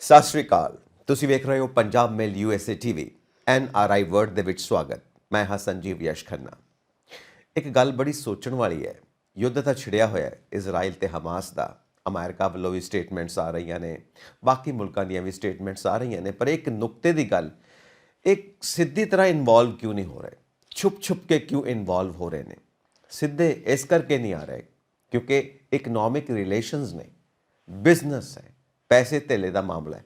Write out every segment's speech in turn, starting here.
ਸਤਿ ਸ਼੍ਰੀ ਅਕਾਲ। ਤੁਸੀਂ ਵੇਖ ਰਹੇ ਹੋ ਪੰਜਾਬ ਮੇਲ USA TV NRI ਵਰਡ ਦੇ ਵਿੱਚ ਸਵਾਗਤ। ਮੈਂ ਹਾਂ ਸੰਜੀਵ ਯਸ਼ ਖੰਨਾ। ਇੱਕ ਗੱਲ ਬੜੀ ਸੋਚਣ ਵਾਲੀ ਹੈ। ਯੁੱਧ ਤਾਂ ਛਿੜਿਆ ਹੋਇਆ ਹੈ ਇਜ਼ਰਾਈਲ ਤੇ ਹਮਾਸ ਦਾ। ਅਮਰੀਕਾ ਵੱਲੋਂ ਵੀ ਸਟੇਟਮੈਂਟਸ ਆ ਰਹੀਆਂ ਨੇ, ਬਾਕੀ ਮੁਲਕਾਂ ਦੀਆਂ ਵੀ ਸਟੇਟਮੈਂਟਸ ਆ ਰਹੀਆਂ ਨੇ, ਪਰ ਇੱਕ ਨੁਕਤੇ ਦੀ ਗੱਲ, ਇੱਕ ਸਿੱਧੀ ਤਰ੍ਹਾਂ ਇਨਵੋਲਵ ਕਿਉਂ ਨਹੀਂ ਹੋ ਰਹੇ, ਛੁਪ ਕੇ ਕਿਉਂ ਇਨਵੋਲਵ ਹੋ ਰਹੇ ਨੇ? ਸਿੱਧੇ ਇਸ ਕਰਕੇ ਨਹੀਂ ਆ ਰਹੇ ਕਿਉਂਕਿ ਇਕਨੋਮਿਕ ਰਿਲੇਸ਼ਨਸ ਨੇ, ਬਿਜ਼ਨਸ ਹੈ, ਪੈਸੇ ਧੇਲੇ ਦਾ ਮਾਮਲਾ ਹੈ।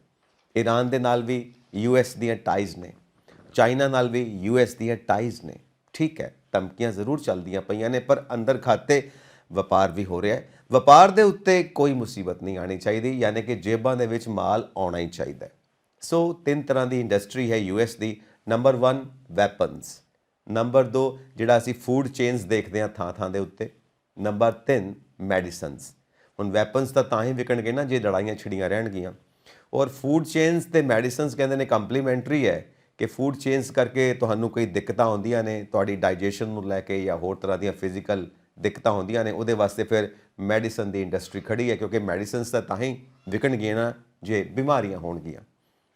ਈਰਾਨ ਦੇ ਨਾਲ ਵੀ US ਦੀਆਂ ਟਾਈਜ਼ ਨੇ, ਚਾਈਨਾ ਨਾਲ ਵੀ US ਦੀਆਂ ਟਾਈਜ਼ ਨੇ। ਠੀਕ ਹੈ, ਧਮਕੀਆਂ ਜ਼ਰੂਰ ਚੱਲਦੀਆਂ ਪਈਆਂ ਨੇ, ਪਰ ਅੰਦਰ ਖਾਤੇ ਵਪਾਰ ਵੀ ਹੋ ਰਿਹਾ ਹੈ। ਵਪਾਰ ਦੇ ਉੱਤੇ ਕੋਈ ਮੁਸੀਬਤ ਨਹੀਂ ਆਣੀ ਚਾਹੀਦੀ, ਯਾਨੀ ਕਿ ਜੇਬਾਂ ਦੇ ਵਿੱਚ ਮਾਲ ਆਉਣਾ ਹੀ ਚਾਹੀਦਾ। ਸੋ ਤਿੰਨ ਤਰ੍ਹਾਂ ਦੀ ਇੰਡਸਟਰੀ ਹੈ US ਦੀ। ਨੰਬਰ 1 ਵੈਪਨਸ, ਨੰਬਰ 2 ਜਿਹੜਾ ਅਸੀਂ ਫੂਡ ਚੇਨਸ ਦੇਖਦੇ ਹਾਂ ਥਾਂ ਦੇ ਉੱਤੇ, ਨੰਬਰ 3 ਮੈਡੀਸਨਸ। ਹੁਣ ਵੈਪਨਸ ਤਾਂ ਹੀ ਵਿਕਣਗੇ ਨਾ ਜੇ ਲੜਾਈਆਂ ਛਿੜੀਆਂ ਰਹਿਣਗੀਆਂ। ਔਰ ਫੂਡ ਚੇਨਸ ਤੇ ਮੈਡੀਸਨਸ ਕਹਿੰਦੇ ਨੇ ਕੰਪਲੀਮੈਂਟਰੀ ਹੈ ਕਿ ਫੂਡ ਚੇਨਸ ਕਰਕੇ ਤੁਹਾਨੂੰ ਕੋਈ ਦਿੱਕਤਾਂ ਆਉਂਦੀਆਂ ਨੇ, ਤੁਹਾਡੀ ਡਾਈਜੈਸ਼ਨ ਨੂੰ ਲੈ ਕੇ ਜਾਂ ਹੋਰ ਤਰ੍ਹਾਂ ਦੀਆਂ ਫਿਜ਼ੀਕਲ ਦਿੱਕਤਾਂ ਹੁੰਦੀਆਂ ਨੇ, ਉਹਦੇ ਵਾਸਤੇ ਫਿਰ ਮੈਡੀਸਨ ਦੀ ਇੰਡਸਟਰੀ ਖੜੀ ਹੈ, ਕਿਉਂਕਿ ਮੈਡੀਸਨਸ ਤਾਂ ਹੀ ਵਿਕਣਗੀਆਂ ਨਾ ਜੇ ਬਿਮਾਰੀਆਂ ਹੋਣਗੀਆਂ।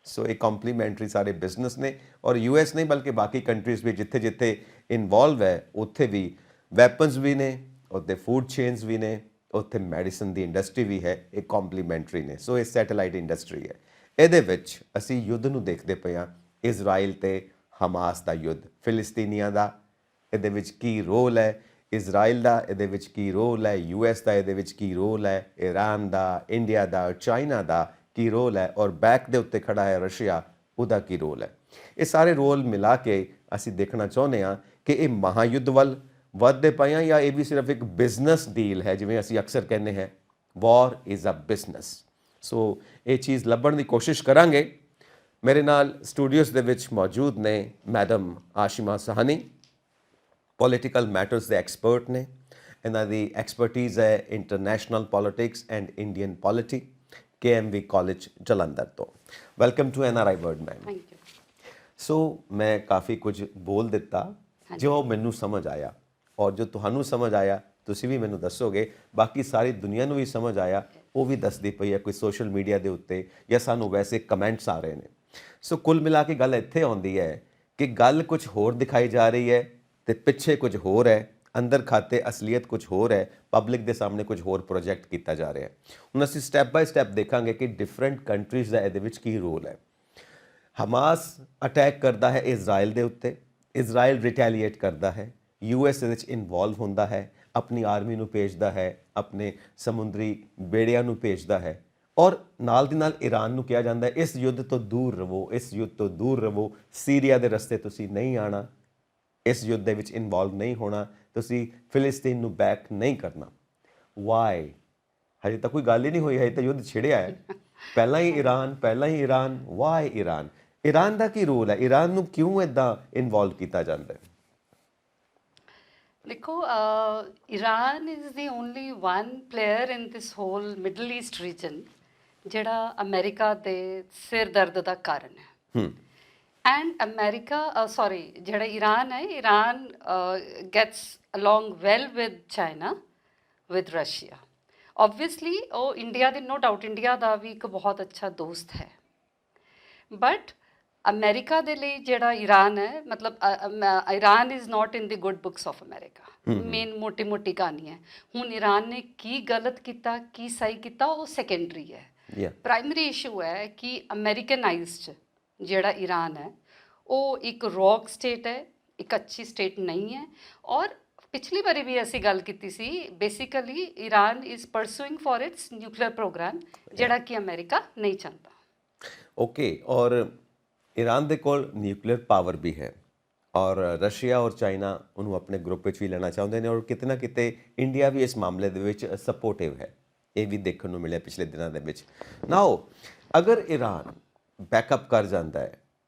ਸੋ ਇਹ ਕੰਪਲੀਮੈਂਟਰੀ ਸਾਰੇ ਬਿਜ਼ਨਸ ਨੇ। ਔਰ US ਨਹੀਂ ਬਲਕਿ ਬਾਕੀ ਕੰਟਰੀਜ਼ ਵੀ ਜਿੱਥੇ ਜਿੱਥੇ ਇਨਵੋਲਵ ਹੈ ਉੱਥੇ ਵੀ ਵੈਪਨਸ ਵੀ ਨੇ, ਉੱਥੇ ਫੂਡ ਚੇਨਸ ਵੀ ਨੇ, ਉੱਥੇ ਮੈਡੀਸਨ ਦੀ ਇੰਡਸਟਰੀ ਵੀ ਹੈ। ਇਹ ਕੰਪਲੀਮੈਂਟਰੀ ਨੇ। ਸੋ ਇਹ ਸੈਟੇਲਾਈਟ ਇੰਡਸਟਰੀ ਹੈ। ਇਹਦੇ ਵਿੱਚ ਅਸੀਂ ਯੁੱਧ ਨੂੰ ਦੇਖਦੇ ਪਏ ਹਾਂ, ਇਜ਼ਰਾਈਲ ਤੇ ਹਮਾਸ ਦਾ ਯੁੱਧ, ਫਿਲਿਸਤੀਨੀਆਂ ਦਾ ਇਹਦੇ ਵਿੱਚ ਕੀ ਰੋਲ ਹੈ, ਇਜ਼ਰਾਈਲ ਦਾ ਇਹਦੇ ਵਿੱਚ ਕੀ ਰੋਲ ਹੈ, US ਦਾ ਇਹਦੇ ਵਿੱਚ ਕੀ ਰੋਲ ਹੈ, ਈਰਾਨ ਦਾ, ਇੰਡੀਆ ਦਾ, ਚਾਈਨਾ ਦਾ ਕੀ ਰੋਲ ਹੈ, ਔਰ ਬੈਕ ਦੇ ਉੱਤੇ ਖੜਾ ਹੈ ਰਸ਼ੀਆ, ਉਹਦਾ ਕੀ ਰੋਲ ਹੈ। ਇਹ ਸਾਰੇ ਰੋਲ ਮਿਲਾ ਕੇ ਅਸੀਂ ਦੇਖਣਾ ਚਾਹੁੰਦੇ ਹਾਂ ਕਿ ਇਹ ਮਹਾਯੁੱਧ ਵੱਲ ਵੱਧਦੇ ਪਏ ਹਾਂ ਜਾਂ ਇਹ ਵੀ ਸਿਰਫ ਇੱਕ ਬਿਜ਼ਨਸ ਡੀਲ ਹੈ। ਜਿਵੇਂ ਅਸੀਂ ਅਕਸਰ ਕਹਿੰਦੇ ਹਾਂ, ਵਾਰ ਇਜ਼ ਅ ਬਿਜ਼ਨਸ। ਸੋ ਇਹ ਚੀਜ਼ ਲੱਭਣ ਦੀ ਕੋਸ਼ਿਸ਼ ਕਰਾਂਗੇ। ਮੇਰੇ ਨਾਲ ਸਟੂਡੀਓਜ਼ ਦੇ ਵਿੱਚ ਮੌਜੂਦ ਨੇ madam Ashima Sahni, political matters ਦੇ ਐਕਸਪਰਟ ਨੇ। ਇਹਨਾਂ ਦੀ ਐਕਸਪਰਟੀਜ਼ ਹੈ international politics and Indian polity, KMV college Jalandhar ਤੋਂ। Welcome to NRI world ma'am. Thank you. So ਮੈਂ ਕਾਫੀ ਕੁਝ ਬੋਲ ਦਿੱਤਾ ਜੋ ਮੈਨੂੰ ਸਮਝ ਆਇਆ, ਔਰ ਜੋ ਤੁਹਾਨੂੰ ਸਮਝ ਆਇਆ ਤੁਸੀਂ ਵੀ ਮੈਨੂੰ ਦੱਸੋਗੇ, ਬਾਕੀ ਸਾਰੀ ਦੁਨੀਆ ਨੂੰ ਵੀ ਸਮਝ ਆਇਆ ਉਹ ਵੀ ਦੱਸਦੀ ਪਈ ਹੈ, ਕੋਈ ਸੋਸ਼ਲ ਮੀਡੀਆ ਦੇ ਉੱਤੇ ਜਾਂ ਸਾਨੂੰ ਵੈਸੇ ਕਮੈਂਟਸ ਆ ਰਹੇ ਨੇ। ਸੋ ਕੁੱਲ ਮਿਲਾ ਕੇ ਗੱਲ ਇੱਥੇ ਆਉਂਦੀ ਹੈ ਕਿ ਗੱਲ ਕੁਝ ਹੋਰ ਦਿਖਾਈ ਜਾ ਰਹੀ ਹੈ ਤੇ ਪਿੱਛੇ ਕੁਝ ਹੋਰ ਹੈ, ਅੰਦਰ ਖਾਤੇ ਅਸਲੀਅਤ ਕੁਝ ਹੋਰ ਹੈ, ਪਬਲਿਕ ਦੇ ਸਾਹਮਣੇ ਕੁਝ ਹੋਰ ਪ੍ਰੋਜੈਕਟ ਕੀਤਾ ਜਾ ਰਿਹਾ ਹੈ। ਹੁਣ ਅਸੀਂ ਸਟੈਪ ਬਾਏ ਸਟੈਪ ਦੇਖਾਂਗੇ ਕਿ ਡਿਫਰੈਂਟ ਕੰਟਰੀਜ਼ ਦਾ ਇਹਦੇ ਵਿੱਚ ਕੀ ਰੋਲ ਹੈ। ਹਮਾਸ ਅਟੈਕ ਕਰਦਾ ਹੈ ਇਜ਼ਰਾਈਲ ਦੇ ਉੱਤੇ, ਇਜ਼ਰਾਈਲ ਰਿਟੈਲੀਏਟ ਕਰਦਾ ਹੈ, US ਇਹਦੇ ਵਿੱਚ ਇਨਵੋਲਵ ਹੁੰਦਾ ਹੈ, ਆਪਣੀ ਆਰਮੀ ਨੂੰ ਭੇਜਦਾ ਹੈ, ਆਪਣੇ ਸਮੁੰਦਰੀ ਬੇੜਿਆਂ ਨੂੰ ਭੇਜਦਾ ਹੈ, ਔਰ ਨਾਲ ਦੀ ਨਾਲ ਈਰਾਨ ਨੂੰ ਕਿਹਾ ਜਾਂਦਾ ਹੈ ਇਸ ਯੁੱਧ ਤੋਂ ਦੂਰ ਰਹੋ, ਇਸ ਯੁੱਧ ਤੋਂ ਦੂਰ ਰਹੋ, ਸੀਰੀਆ ਦੇ ਰਸਤੇ ਤੁਸੀਂ ਨਹੀਂ ਆਣਾ, ਇਸ ਯੁੱਧ ਦੇ ਵਿੱਚ ਇਨਵੋਲਵ ਨਹੀਂ ਹੋਣਾ, ਤੁਸੀਂ ਫਿਲਿਸਤੀਨ ਨੂੰ ਬੈਕ ਨਹੀਂ ਕਰਨਾ। ਵਾਈ? ਹਜੇ ਤਾਂ ਕੋਈ ਗੱਲ ਹੀ ਨਹੀਂ ਹੋਈ, ਹਜੇ ਤਾਂ ਯੁੱਧ ਛਿੜਿਆ ਹੈ। ਪਹਿਲਾਂ ਹੀ ਈਰਾਨ। Why Iran? ਈਰਾਨ ਦਾ ਕੀ ਰੋਲ ਹੈ? ਈਰਾਨ ਨੂੰ ਕਿਉਂ ਇਦਾਂ ਇਨਵੋਲਵ ਕੀਤਾ ਜਾਂਦਾ ਹੈ? ਦੇਖੋ, Iran is the only one player in this whole middle east region ਜਿਹੜਾ ਅਮਰੀਕਾ ਦੇ ਸਿਰ ਦਰਦ ਦਾ ਕਾਰਨ ਹੈ। ਐਂਡ ਅਮਰੀਕਾ ਜਿਹੜਾ ਈਰਾਨ ਹੈ, Iran gets along well with China, with Russia. Obviously ਉਹ ਇੰਡੀਆ ਦੀ, ਨੋ ਡਾਊਟ ਇੰਡੀਆ ਦਾ ਵੀ ਇੱਕ ਬਹੁਤ ਅੱਛਾ ਦੋਸਤ ਹੈ, ਬਟ ਅਮਰੀਕਾ ਦੇ ਲਈ ਜਿਹੜਾ ਈਰਾਨ ਹੈ, ਮਤਲਬ Iran is not in the good books of America. Main ਮੋਟੀ ਕਹਾਣੀ ਹੈ। ਹੁਣ ਈਰਾਨ ਨੇ ਕੀ ਗਲਤ ਕੀਤਾ, ਕੀ ਸਹੀ ਕੀਤਾ, ਉਹ ਸੈਕੰਡਰੀ ਹੈ। ਪ੍ਰਾਇਮਰੀ ਇਸ਼ੂ ਹੈ ਕਿ ਅਮਰੀਕਨਾਈਜ਼ਡ ਜਿਹੜਾ ਈਰਾਨ ਹੈ ਉਹ ਇੱਕ ਰੌਕ ਸਟੇਟ ਹੈ, ਇੱਕ ਅੱਛੀ ਸਟੇਟ ਨਹੀਂ ਹੈ। ਔਰ ਪਿਛਲੀ ਵਾਰੀ ਵੀ ਅਸੀਂ ਗੱਲ ਕੀਤੀ ਸੀ, basically Iran is pursuing for its nuclear program, ਜਿਹੜਾ ਕਿ ਅਮਰੀਕਾ ਨਹੀਂ ਚਾਹੁੰਦਾ। ਓਕੇ, ਔਰ ਈਰਾਨ ਦੇ ਕੋਲ ਨਿਊਕਲੀਅਰ ਪਾਵਰ ਵੀ ਹੈ, ਔਰ ਰਸ਼ੀਆ ਔਰ ਚਾਈਨਾ ਉਹਨੂੰ ਆਪਣੇ ਗਰੁੱਪ ਵਿੱਚ ਵੀ ਲੈਣਾ ਚਾਹੁੰਦੇ ਨੇ, ਔਰ ਕਿਤੇ ਨਾ ਕਿਤੇ ਇੰਡੀਆ ਵੀ ਇਸ ਮਾਮਲੇ ਦੇ ਵਿੱਚ ਸਪੋਰਟਿਵ ਹੈ। ਇਹ ਵੀ ਦੇਖਣ ਨੂੰ ਮਿਲਿਆ ਪਿਛਲੇ ਦਿਨਾਂ ਦੇ ਵਿੱਚ। ਨਾਓ ਅਗਰ ਈਰਾਨ ਬੈਕਅਪ ਕਰ ਜਾਂਦਾ ਹੈ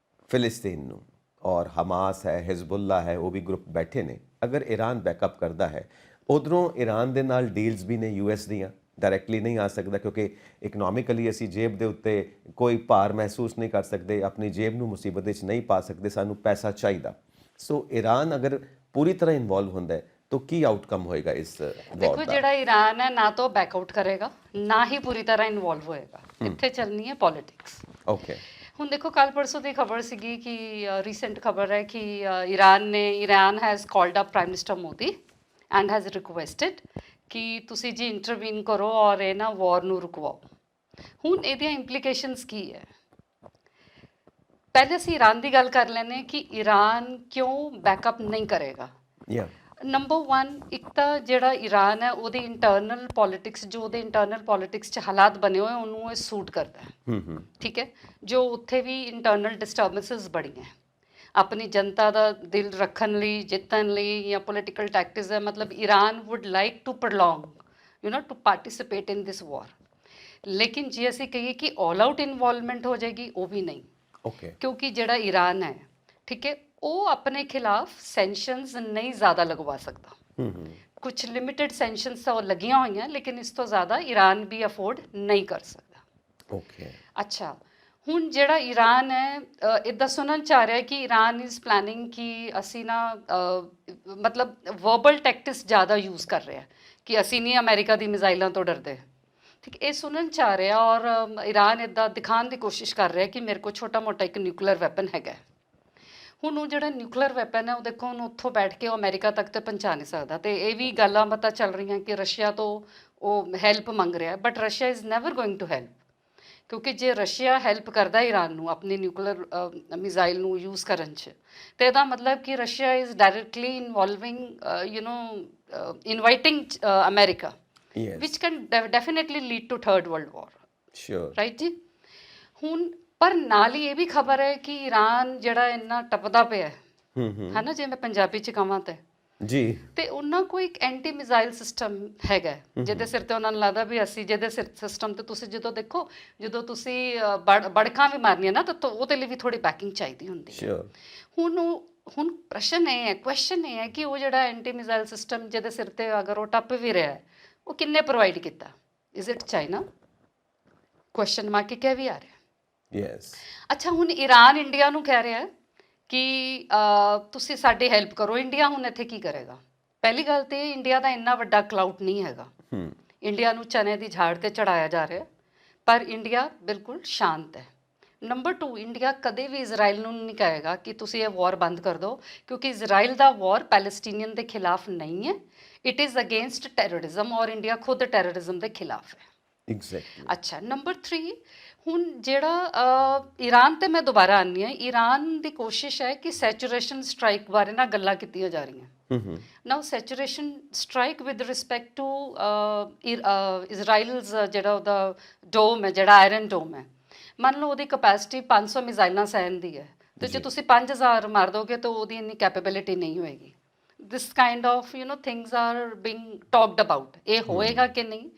ਫਿਲਿਸਤੀਨ ਨੂੰ, ਔਰ ਹਮਾਸ ਹੈ, ਹਿਜ਼ਬੁੱਲਾ ਹੈ, ਉਹ ਵੀ ਗਰੁੱਪ ਬੈਠੇ ਨੇ, ਅਗਰ ਈਰਾਨ ਬੈਕਅਪ ਕਰਦਾ ਹੈ, ਉਧਰੋਂ ਈਰਾਨ ਦੇ ਨਾਲ ਡੀਲਸ ਵੀ ਨੇ US ਦੀਆਂ, ਡਾਇਰੈਕਟਲੀ ਨਹੀਂ ਆ ਸਕਦਾ ਕਿਉਂਕਿ ਇਕਨੋਮਿਕਲੀ ਅਸੀਂ ਜੇਬ ਦੇ ਉੱਤੇ ਕੋਈ ਭਾਰ ਮਹਿਸੂਸ ਨਹੀਂ ਕਰ ਸਕਦੇ, ਆਪਣੀ ਜੇਬ ਨੂੰ ਮੁਸੀਬਤ ਵਿੱਚ ਨਹੀਂ ਪਾ ਸਕਦੇ, ਸਾਨੂੰ ਪੈਸਾ ਚਾਹੀਦਾ। ਸੋ ਈਰਾਨ ਅਗਰ ਪੂਰੀ ਤਰ੍ਹਾਂ ਇਨਵੋਲਵ ਹੁੰਦਾ ਹੈ तो की आउटकम होएगा इस देखो वॉर का? ਜਿਹੜਾ ਈਰਾਨ ਹੈ ਨਾ ਤਾਂ ਬੈਕਆਊਟ ਕਰੇਗਾ ਨਾ ਹੀ ਪੂਰੀ ਤਰ੍ਹਾਂ ਇਨਵੋਲਵ ਹੋਏਗਾ, ਇੱਥੇ ਚੱਲਣੀ ਹੈ ਪੋਲਿਟਿਕਸ। ओके। ਹੁਣ ਦੇਖੋ ਕੱਲ ਪਰਸੋਂ ਦੀ ਖਬਰ ਸੀਗੀ ਕਿ ਰੀਸੈਂਟ ਖਬਰ ਹੈ ਕਿ Iran has called up prime minister Modi and has requested ਕਿ ਤੁਸੀਂ ਜੀ ਇੰਟਰਵੀਨ ਕਰੋ ਔਰ ਇਹ ਨਾ ਵਾਰ ਨੂੰ ਰੁਕਵਾਓ। ਹੁਣ ਇਹਦੀਆਂ ਇੰਪਲੀਕੇਸ਼ਨਸ ਕੀ ਹੈ? ਪਹਿਲੇ ਅਸੀਂ ਈਰਾਨ ਦੀ ਗੱਲ ਕਰ ਲੈਂਦੇ ਕਿ ਈਰਾਨ ਕਿਉਂ ਬੈਕਅਪ ਨਹੀਂ ਕਰੇਗਾ। या ਨੰਬਰ 1, ਇੱਕ ਤਾਂ ਜਿਹੜਾ ਈਰਾਨ ਹੈ ਉਹਦੀ ਇੰਟਰਨਲ ਪੋਲਿਟਿਕਸ, ਜੋ ਉਹਦੇ ਇੰਟਰਨਲ ਪੋਲਿਟਿਕਸ 'ਚ ਹਾਲਾਤ ਬਣੇ ਹੋਏ ਉਹਨੂੰ ਇਹ ਸੂਟ ਕਰਦਾ ਹੈ। ਠੀਕ ਹੈ, ਜੋ ਉੱਥੇ ਵੀ ਇੰਟਰਨਲ ਡਿਸਟਰਬੈਂਸਸ ਬੜੀਆਂ, ਆਪਣੀ ਜਨਤਾ ਦਾ ਦਿਲ ਰੱਖਣ ਲਈ, ਜਿੱਤਣ ਲਈ ਜਾਂ ਪੋਲੀਟੀਕਲ ਟੈਕਟਿਕਸ ਹੈ, ਮਤਲਬ Iran would like to prolong to participate in this war. ਲੇਕਿਨ ਜੇ ਅਸੀਂ ਕਹੀਏ ਕਿ ਆਲ ਆਊਟ ਇਨਵੋਲਵਮੈਂਟ ਹੋ ਜਾਏਗੀ, ਉਹ ਵੀ ਨਹੀਂ, ओके। ਕਿਉਂਕਿ ਜਿਹੜਾ ਈਰਾਨ ਹੈ, ਠੀਕ ਹੈ, ਉਹ ਆਪਣੇ ਖਿਲਾਫ ਸੈਂਕਸ਼ਨਸ ਨਹੀਂ ਜ਼ਿਆਦਾ ਲਗਵਾ ਸਕਦਾ। ਕੁਝ ਲਿਮਿਟਡ ਸੈਂਕਸ਼ਨਸ ਤਾਂ ਲੱਗੀਆਂ ਹੋਈਆਂ, ਲੇਕਿਨ ਇਸ ਤੋਂ ਜ਼ਿਆਦਾ ਈਰਾਨ ਵੀ ਅਫੋਰਡ ਨਹੀਂ ਕਰ ਸਕਦਾ। ओके। ਅੱਛਾ, ਹੁਣ ਜਿਹੜਾ ਈਰਾਨ ਹੈ ਇੱਦਾਂ ਸੁਣਨ 'ਚ ਆ ਰਿਹਾ ਕਿ ਈਰਾਨ ਇਜ਼ ਪਲੈਨਿੰਗ ਕਿ ਅਸੀਂ ਨਾ ਮਤਲਬ ਵਰਬਲ ਟੈਕਟਿਕਸ ਜ਼ਿਆਦਾ ਯੂਜ਼ ਕਰ ਰਿਹਾ ਕਿ ਅਸੀਂ ਨਹੀਂ ਅਮਰੀਕਾ ਦੀ ਮਿਜ਼ਾਈਲਾਂ ਤੋਂ ਡਰਦੇ। ਠੀਕ, ਇਹ ਸੁਣਨ 'ਚ ਆ ਰਿਹਾ ਔਰ ਈਰਾਨ ਇੱਦਾਂ ਦਿਖਾਉਣ ਦੀ ਕੋਸ਼ਿਸ਼ ਕਰ ਰਿਹਾ ਕਿ ਮੇਰੇ ਕੋਲ ਛੋਟਾ ਮੋਟਾ ਇੱਕ ਨਿਊਕਲੀਅਰ ਵੈਪਨ ਹੈਗਾ। ਹੁਣ ਉਹ ਜਿਹੜਾ ਨਿਊਕਲੀਅਰ ਵੈਪਨ ਹੈ ਉਹ ਦੇਖੋ ਉਹਨੂੰ ਉੱਥੋਂ ਬੈਠ ਕੇ ਉਹ ਅਮਰੀਕਾ ਤੱਕ ਤੇ ਪਹੁੰਚਾ ਨਹੀਂ ਸਕਦਾ। ਤੇ ਇਹ ਵੀ ਗੱਲਾਂ ਪਤਾ ਚੱਲ ਰਹੀਆਂ ਕਿ ਰਸ਼ੀਆ ਤੋਂ ਉਹ ਹੈਲਪ ਮੰਗ ਰਿਹਾ, but Russia is never going to help, ਕਿਉਂਕਿ ਜੇ ਰਸ਼ੀਆ ਹੈਲਪ ਕਰਦਾ ਈਰਾਨ ਨੂੰ ਆਪਣੀ ਨਿਊਕਲੀਅਰ ਮਿਜ਼ਾਈਲ ਨੂੰ ਯੂਜ਼ ਕਰਨ 'ਚ, ਤੇ ਇਹਦਾ ਮਤਲਬ ਕਿ Russia is directly involving inviting America, Yes. which can definitely lead to third world war, Sure. right ਜੀ। ਹੁਣ ਪਰ ਨਾਲ ਹੀ ਇਹ ਵੀ ਖਬਰ ਹੈ ਕਿ ਈਰਾਨ ਜਿਹੜਾ ਇੰਨਾ ਟੱਪਦਾ ਪਿਆ ਹੈ ਨਾ, ਜੇ ਮੈਂ ਪੰਜਾਬੀ ਚ ਕਹਾਂ ਜੀ, ਤੇ ਉਹਨਾਂ ਕੋਲ ਇੱਕ ਐਂਟੀ ਮਿਜ਼ਾਈਲ ਸਿਸਟਮ ਹੈਗਾ ਜਿਹਦੇ ਸਿਰ ਤੇ ਉਹਨਾਂ ਨੂੰ ਲੱਗਦਾ ਵੀ ਅਸੀਂ ਜਿਹਦੇ ਸਿਸਟਮ ਤੇ ਤੁਸੀਂ ਜਦੋਂ ਦੇਖੋ, ਜਦੋਂ ਤੁਸੀਂ ਬੜਕਾਂ ਵੀ ਮਾਰਨੀਆਂ ਨਾ ਤਾਂ ਉਹਦੇ ਲਈ ਵੀ ਥੋੜੀ ਬੈਕਿੰਗ ਚਾਹੀਦੀ ਹੁੰਦੀ ਹੈ। Sure. ਹੁਣ ਪ੍ਰਸ਼ਨ ਇਹ ਹੈ, ਕੁਐਸਚਨ ਇਹ ਹੈ ਕਿ ਉਹ ਜਿਹੜਾ ਐਂਟੀ ਮਿਜ਼ਾਈਲ ਸਿਸਟਮ ਜਿਹਦੇ ਸਿਰ ਤੇ ਅਗਰ ਉਹ ਟੱਪ ਵੀ ਰਿਹਾ ਹੈ, ਉਹ ਕਿੰਨੇ ਪ੍ਰੋਵਾਈਡ ਕੀਤਾ? Is it China? Question mark ਕੇ ਵੀ ਆ ਰਿਹਾ। Yes. ਅੱਛਾ, ਹੁਣ ਈਰਾਨ ਇੰਡੀਆ ਨੂੰ ਕਹਿ ਰਿਹਾ ਹੈ ਕਿ ਤੁਸੀਂ ਸਾਡੀ ਹੈਲਪ ਕਰੋ। ਇੰਡੀਆ ਹੁਣ ਇੱਥੇ ਕੀ ਕਰੇਗਾ? ਪਹਿਲੀ ਗੱਲ ਤੇ ਇੰਡੀਆ ਦਾ ਇੰਨਾ ਵੱਡਾ ਕਲਾਊਟ ਨਹੀਂ ਹੈਗਾ। ਇੰਡੀਆ ਨੂੰ ਚਨੇ ਦੀ ਝਾੜ ਤੇ ਚੜਾਇਆ ਜਾ ਰਿਹਾ, ਪਰ ਇੰਡੀਆ ਬਿਲਕੁਲ ਸ਼ਾਂਤ ਹੈ। ਨੰਬਰ 2, ਇੰਡੀਆ ਕਦੇ ਵੀ ਇਜ਼ਰਾਈਲ ਨੂੰ ਨਹੀਂ ਕਹੇਗਾ ਕਿ ਤੁਸੀਂ ਇਹ ਵਾਰ ਬੰਦ ਕਰ ਦਿਓ, ਕਿਉਂਕਿ ਇਜ਼ਰਾਈਲ ਦਾ ਵਾਰ ਪੈਲਸਟੀਨੀਅਨ ਦੇ ਖਿਲਾਫ ਨਹੀਂ ਹੈ, ਇਟ ਇਜ਼ ਅਗੇਂਸਟ ਟੈਰਰਿਜ਼ਮ, ਔਰ ਇੰਡੀਆ ਖੁਦ ਟੈਰਰਿਜ਼ਮ ਦੇ ਖਿਲਾਫ ਹੈ। Exactly. ਅੱਛਾ, ਨੰਬਰ 3, ਹੁਣ ਜਿਹੜਾ ਈਰਾਨ ਤੇ ਮੈਂ ਦੁਬਾਰਾ ਆਉਂਦੀ ਹਾਂ, ਈਰਾਨ ਦੀ ਕੋਸ਼ਿਸ਼ ਹੈ ਕਿ ਸੈਚੂਰੇਸ਼ਨ ਸਟ੍ਰਾਈਕ ਬਾਰੇ ਨਾ ਗੱਲਾਂ ਕੀਤੀਆਂ ਜਾ ਰਹੀਆਂ। Now saturation strike with respect to Israel's ਜਿਹੜਾ ਉਹਦਾ ਡੋਮ ਹੈ, ਜਿਹੜਾ ਆਇਰਨ ਡੋਮ ਹੈ, ਮੰਨ ਲਓ ਉਹਦੀ ਕਪੈਸਿਟੀ 500 ਮਿਜ਼ਾਈਲਾਂ ਸਹਿਣ ਦੀ ਹੈ, ਤੇ ਜੇ ਤੁਸੀਂ 5000 ਮਾਰ ਦੋਗੇ ਤਾਂ ਉਹਦੀ ਇੰਨੀ ਕੈਪੇਬਿਲਿਟੀ ਨਹੀਂ ਹੋਏਗੀ। ਦਿਸ kind of things are being talked about. ਇਹ ਹੋਏਗਾ ਕਿ ਨਹੀਂ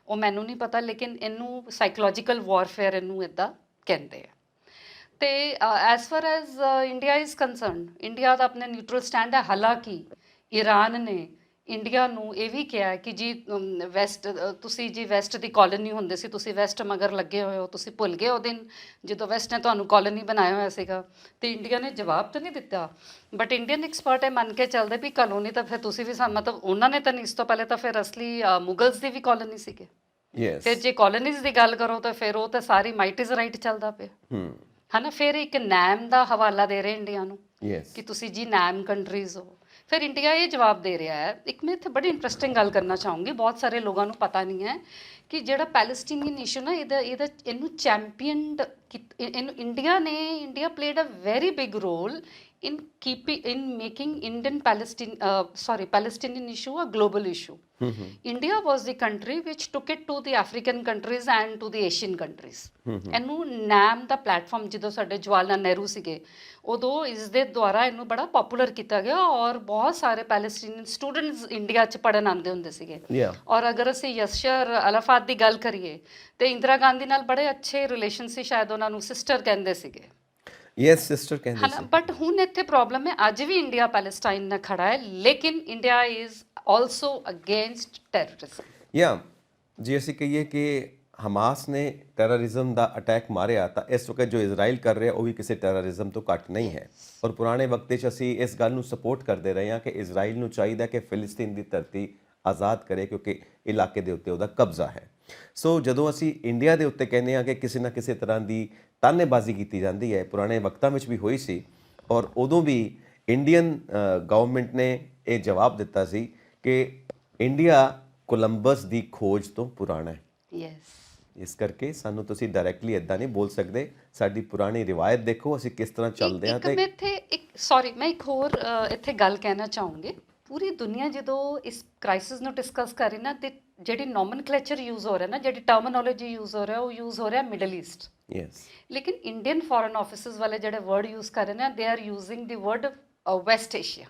ਉਹ ਮੈਨੂੰ ਨਹੀਂ ਪਤਾ, ਲੇਕਿਨ ਇਹਨੂੰ ਸਾਈਕੋਲੋਜੀਕਲ ਵਾਰਫੇਅਰ ਇਹਨੂੰ ਇੱਦਾਂ ਕਹਿੰਦੇ ਆ। ਤੇ as far as India is concern, India ਦਾ ਆਪਣੇ ਨਿਊਟਰਲ ਸਟੈਂਡ ਹੈ। ਹਾਲਾਂਕਿ ਈਰਾਨ ਨੇ ਇੰਡੀਆ ਨੂੰ ਇਹ ਵੀ ਕਿਹਾ ਕਿ ਜੀ ਵੈਸਟ, ਤੁਸੀਂ ਜੀ ਵੈਸਟ ਦੀ ਕਾਲੋਨੀ ਹੁੰਦੇ ਸੀ, ਤੁਸੀਂ ਵੈਸਟ ਮਗਰ ਲੱਗੇ ਹੋਏ ਹੋ, ਤੁਸੀਂ ਭੁੱਲ ਗਏ ਉਹ ਦਿਨ ਜਦੋਂ ਵੈਸਟ ਨੇ ਤੁਹਾਨੂੰ ਕਾਲੋਨੀ ਬਣਾਇਆ ਹੋਇਆ ਸੀਗਾ। ਤੇ ਇੰਡੀਆ ਨੇ ਜਵਾਬ ਤਾਂ ਨਹੀਂ ਦਿੱਤਾ, ਬਟ ਇੰਡੀਅਨ ਐਕਸਪਰਟ ਇਹ ਮੰਨ ਕੇ ਚੱਲਦੇ ਵੀ ਕਾਲੋਨੀ ਤਾਂ ਫਿਰ ਤੁਸੀਂ ਵੀ ਮਤਲਬ ਉਹਨਾਂ ਨੇ ਤਾਂ ਨਹੀਂ, ਇਸ ਤੋਂ ਪਹਿਲੇ ਤਾਂ ਫਿਰ ਅਸਲੀ ਮੁਗਲਸ ਦੀ ਵੀ ਕਾਲੋਨੀ ਸੀਗੇ। ਫਿਰ ਜੇ ਕਾਲੋਨੀਜ਼ ਦੀ ਗੱਲ ਕਰੋ ਤਾਂ ਫਿਰ ਉਹ ਤਾਂ ਸਾਰੀ ਮਾਈਟ ਇਜ਼ ਰਾਈਟ ਚੱਲਦਾ ਪਿਆ ਹੈ ਨਾ। ਫਿਰ ਇੱਕ ਨੈਮ ਦਾ ਹਵਾਲਾ ਦੇ ਰਹੇ ਇੰਡੀਆ ਨੂੰ ਕਿ ਤੁਸੀਂ ਜੀ ਨੈਮ ਕੰਟਰੀਜ਼ ਹੋ। ਫਿਰ ਇੰਡੀਆ ਇਹ ਜਵਾਬ ਦੇ ਰਿਹਾ ਹੈ। ਇੱਕ ਮੈਂ ਇੱਥੇ ਬੜੀ ਇੰਟਰਸਟਿੰਗ ਗੱਲ ਕਰਨਾ ਚਾਹੂੰਗੀ, ਬਹੁਤ ਸਾਰੇ ਲੋਕਾਂ ਨੂੰ ਪਤਾ ਨਹੀਂ ਹੈ ਕਿ ਜਿਹੜਾ ਪੈਲਸਟੀਨੀਅਨ ਇਸ਼ੂ ਨਾ, ਇਹਨੂੰ ਚੈਂਪੀਅਨਡ ਇਹਨੂੰ India played a very big role in making Palestinian issue a global issue. India was the country which took it to the African countries and to the Asian countries. ਇਹਨੂੰ NAM ਦਾ platform ਜਦੋਂ ਸਾਡੇ ਜਵਾਹਰ ਲਾਲ ਨਹਿਰੂ ਸੀਗੇ ਉਦੋਂ ਇਸ ਦੇ ਦੁਆਰਾ ਇਹਨੂੰ ਬੜਾ ਪਪੂਲਰ ਕੀਤਾ ਗਿਆ, ਔਰ ਬਹੁਤ ਸਾਰੇ ਪੈਲਸਟੀਨੀਅਨ ਸਟੂਡੈਂਟਸ ਇੰਡੀਆ 'ਚ ਪੜ੍ਹਨ ਆਉਂਦੇ ਹੁੰਦੇ ਸੀਗੇ। ਔਰ ਅਗਰ ਅਸੀਂ ਯਾਸਿਰ ਅਰਾਫਾਤ ਦੀ ਗੱਲ ਕਰੀਏ ਤੇ ਇੰਦਰਾ ਗਾਂਧੀ ਨਾਲ ਬੜੇ ਅੱਛੇ ਰਿਲੇਸ਼ਨ ਸੀ, ਸ਼ਾਇਦ ਉਹਨਾਂ ਨੂੰ ਸਿਸਟਰ ਕਹਿੰਦੇ ਸੀਗੇ। ਯੈਸ, ਸਿਸਟਰ ਕਹਿੰਦੇ ਸੀ। ਬਟ ਹੁਣ ਇੱਥੇ ਪ੍ਰੋਬਲਮ ਹੈ, ਅੱਜ ਵੀ ਇੰਡੀਆ ਪੈਲਸਟਾਈਨ ਨਾਲ ਖੜਾ ਹੈ, ਲੇਕਿਨ India is also against terrorism. ਜਾਂ ਜੇ ਅਸੀਂ ਕਹੀਏ ਕਿ ਹਮਾਸ ਨੇ ਟੈਰਰਿਜ਼ਮ ਦਾ ਅਟੈਕ ਮਾਰਿਆ ਤਾਂ ਇਸ ਵਕਤ ਜੋ ਇਜ਼ਰਾਈਲ ਕਰ ਰਿਹਾ ਉਹ ਵੀ ਕਿਸੇ ਟੈਰਰਿਜ਼ਮ ਤੋਂ ਘੱਟ ਨਹੀਂ ਹੈ। ਔਰ ਪੁਰਾਣੇ ਵਕਤ 'ਚ ਅਸੀਂ ਇਸ ਗੱਲ ਨੂੰ ਸਪੋਰਟ ਕਰਦੇ ਰਹੇ ਹਾਂ ਕਿ ਇਜ਼ਰਾਈਲ ਨੂੰ ਚਾਹੀਦਾ ਕਿ ਫਿਲਿਸਤੀਨ ਦੀ ਧਰਤੀ ਆਜ਼ਾਦ ਕਰੇ ਕਿਉਂਕਿ ਇਲਾਕੇ ਦੇ ਉੱਤੇ ਉਹਦਾ ਕਬਜ਼ਾ ਹੈ। ਸੋ ਜਦੋਂ ਅਸੀਂ ਇੰਡੀਆ ਦੇ ਉੱਤੇ ਕਹਿੰਦੇ ਹਾਂ ਕਿ ਕਿਸੇ ਨਾ ਕਿਸੇ ਤਰ੍ਹਾਂ ਦੀ ਤਾਅਨੇਬਾਜ਼ੀ ਕੀਤੀ ਜਾਂਦੀ ਹੈ, ਪੁਰਾਣੇ ਵਕਤਾਂ ਵਿੱਚ ਵੀ ਹੋਈ ਸੀ ਔਰ ਉਦੋਂ ਵੀ ਇੰਡੀਅਨ ਗਵਰਨਮੈਂਟ ਨੇ ਇਹ ਜਵਾਬ ਦਿੱਤਾ ਸੀ ਕਿ ਇੰਡੀਆ ਕੋਲੰਬਸ ਦੀ ਖੋਜ ਤੋਂ ਪੁਰਾਣਾ ਹੈ। ਯੈਸ, ਇਸ ਕਰਕੇ ਸਾਨੂੰ ਤੁਸੀਂ ਡਾਇਰੈਕਟਲੀ ਇਦਾਂ ਨਹੀਂ ਬੋਲ ਸਕਦੇ। ਸਾਡੀ ਪੁਰਾਣੀ ਰਿਵਾਇਤ ਦੇਖੋ, ਅਸੀਂ ਕਿਸ ਤਰ੍ਹਾਂ ਚੱਲਦੇ ਹਾਂ। ਮੈਂ ਇੱਥੇ ਮੈਂ ਇੱਕ ਹੋਰ ਇੱਥੇ ਗੱਲ ਕਹਿਣਾ ਚਾਹੂੰਗੀ। ਪੂਰੀ ਦੁਨੀਆ ਜਦੋਂ ਇਸ ਕ੍ਰਾਈਸਿਸ ਨੂੰ ਡਿਸਕਸ ਕਰੇ ਨਾ ਤੇ ਜਿਹੜੀ ਨੋਮਨਕਲੇਚਰ ਯੂਜ਼ ਹੋ ਰਿਹਾ ਨਾ, ਜਿਹੜੀ ਟਰਮੀਨੋਲੋਜੀ ਯੂਜ਼ ਹੋ ਰਿਹਾ, ਉਹ ਯੂਜ਼ ਹੋ ਰਿਹਾ ਮਿਡਲ ਈਸਟ। ਯੈਸ, ਲੇਕਿਨ ਇੰਡੀਅਨ ਫੋਰਨ ਆਫਿਸਿਸ ਵਾਲੇ ਜਿਹੜੇ ਵਰਡ ਯੂਜ਼ ਕਰ ਰਹੇ ਨੇ, they are using the word west Asia.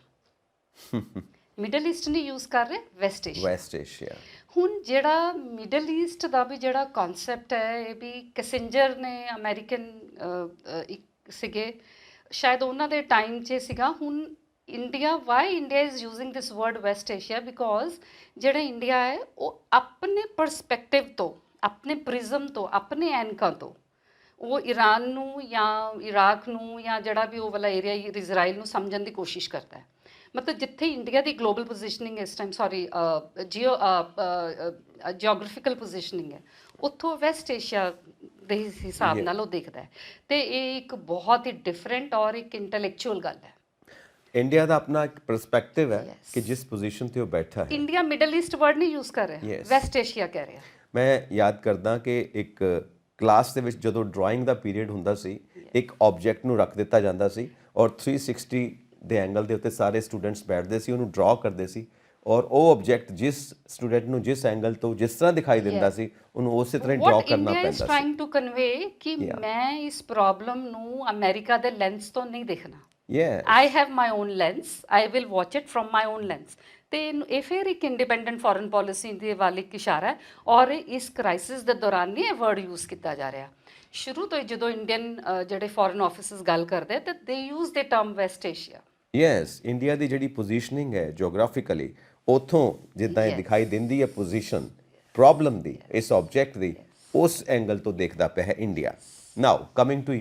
Middle east ਨਹੀਂ ਯੂਜ਼ ਕਰ ਰਹੇ, ਵੈਸਟ ਏਸ਼ੀਆ। ਹੁਣ ਜਿਹੜਾ ਮਿਡਲ ਈਸਟ ਦਾ ਵੀ ਜਿਹੜਾ ਕਨਸੈਪਟ ਹੈ, ਇਹ ਵੀ ਕਿਸਿੰਜਰ ਨੇ ਅਮਰੀਕਨ ਇੱਕ ਸੀਗੇ, ਸ਼ਾਇਦ ਉਹਨਾਂ ਦੇ ਟਾਈਮ 'ਚ ਸੀਗਾ। ਹੁਣ why India is using this word west Asia, because ਜਿਹੜਾ ਇੰਡੀਆ ਹੈ ਉਹ ਆਪਣੇ ਪਰਸਪੈਕਟਿਵ ਤੋਂ, ਆਪਣੇ ਪ੍ਰਿਜ਼ਮ ਤੋਂ, ਆਪਣੇ ਐਨਕਾਂ ਤੋਂ ਉਹ ਈਰਾਨ ਨੂੰ ਜਾਂ ਇਰਾਕ ਨੂੰ ਜਾਂ ਜਿਹੜਾ ਵੀ ਉਹ ਵਾਲਾ ਏਰੀਆ ਇਜ਼ਰਾਈਲ ਨੂੰ ਸਮਝਣ ਦੀ ਕੋਸ਼ਿਸ਼ ਕਰਦਾ ਹੈ। ਮਤਲਬ ਜਿੱਥੇ ਇੰਡੀਆ ਦੀ ਗਲੋਬਲ ਪੋਜੀਸ਼ਨਿੰਗ ਇਸ ਟਾਈਮ ਜਿਓਗ੍ਰਾਫਿਕਲ ਪੋਜੀਸ਼ਨਿੰਗ ਹੈ, ਉੱਥੋਂ ਵੈਸਟ ਏਸ਼ੀਆ ਦੇ ਹਿਸਾਬ ਨਾਲ ਉਹ ਦੇਖਦਾ ਹੈ। ਤੇ ਇਹ ਇੱਕ ਬਹੁਤ ਹੀ ਡਿਫਰੈਂਟ ਔਰ ਇੱਕ ਇੰਟੈਲੈਕਚੁਅਲ ਗੱਲ ਹੈ। ਇੰਡੀਆ ਦਾ ਆਪਣਾ ਇੱਕ ਪਰਸਪੈਕਟਿਵ ਹੈ ਕਿ ਜਿਸ ਪੋਜੀਸ਼ਨ ਤੇ ਉਹ ਬੈਠਾ ਹੈ। ਇੰਡੀਆ ਮਿਡਲ ਈਸਟ ਵਰਡ ਨਹੀਂ ਯੂਜ਼ ਕਰ ਰਿਹਾ, ਵੈਸਟ ਏਸ਼ੀਆ ਕਹਿ ਰਿਹਾ। ਮੈਂ ਯਾਦ ਕਰਦਾ ਕਿ ਇੱਕ ਕਲਾਸ ਦੇ ਵਿੱਚ ਜਦੋਂ ਡਰਾਇੰਗ ਦਾ ਪੀਰੀਅਡ ਹੁੰਦਾ ਸੀ, ਇੱਕ ਆਬਜੈਕਟ ਨੂੰ ਰੱਖ ਦਿੱਤਾ ਜਾਂਦਾ ਸੀ ਔਰ 360 ਦੇ ਐਂਗਲ ਦੇ ਉੱਤੇ ਸਾਰੇ ਸਟੂਡੈਂਟਸ ਬੈਠਦੇ ਸੀ, ਉਹਨੂੰ ਡਰਾ ਕਰਦੇ ਸੀ ਔਰ ਉਹ ਆਬਜੈਕਟ ਜਿਸ ਸਟੂਡੈਂਟ ਨੂੰ ਜਿਸ ਐਂਗਲ ਤੋਂ ਜਿਸ ਤਰ੍ਹਾਂ ਦਿਖਾਈ ਦਿੰਦਾ ਸੀ, ਉਹਨੂੰ ਉਸੇ ਤਰ੍ਹਾਂ ਡਰਾ ਕਰਨਾ ਪੈਂਦਾ ਸੀ। ਟ੍ਰਾਈਂਗ ਟੂ ਕਨਵੇ ਕਿ ਮੈਂ ਇਸ ਪ੍ਰੋਬਲਮ ਨੂੰ ਅਮਰੀਕਾ ਦੇ ਲੈਂਸ ਤੋਂ ਨਹੀਂ ਦੇਖਣਾ। I have my own lens, I will watch it from my own lens। ਤੇ ਇਹ ਫਿਰ ਇੱਕ ਇੰਡੀਪੈਂਡੈਂਟ ਫੋਰਨ ਪਾਲਿਸੀ ਦੇ ਵੱਲ ਇੱਕ ਇਸ਼ਾਰਾ ਹੈ ਔਰ ਇਸ ਕ੍ਰਾਈਸਿਸ ਦੇ ਦੌਰਾਨ ਨਹੀਂ ਇਹ ਵਰਡ ਯੂਜ਼ ਕੀਤਾ ਜਾ ਰਿਹਾ। ਸ਼ੁਰੂ ਤੋਂ ਹੀ ਜਦੋਂ ਇੰਡੀਅਨ ਜਿਹੜੇ ਫੋਰਨ ਆਫਿਸਿਸ ਗੱਲ ਕਰਦੇ ਤੇ ਦੇ ਯੂਜ਼ ਦੇ term West Asia. Yes, India ਦੀ ਜਿਹੜੀ ਪੋਜੀਸ਼ਨਿੰਗ ਹੈ ਜਿਓਗ੍ਰਾਫਿਕਲੀ, ਉੱਥੋਂ ਜਿੱਦਾਂ ਇਹ ਦਿਖਾਈ ਦਿੰਦੀ ਹੈ ਪੋਜੀਸ਼ਨ ਪ੍ਰੋਬਲਮ ਦੀ, ਇਸ ਆਬਜੈਕਟ ਦੀ, ਉਸ ਐਂਗਲ ਤੋਂ ਦੇਖਦਾ ਪਿਆ ਹੈ India. Now coming to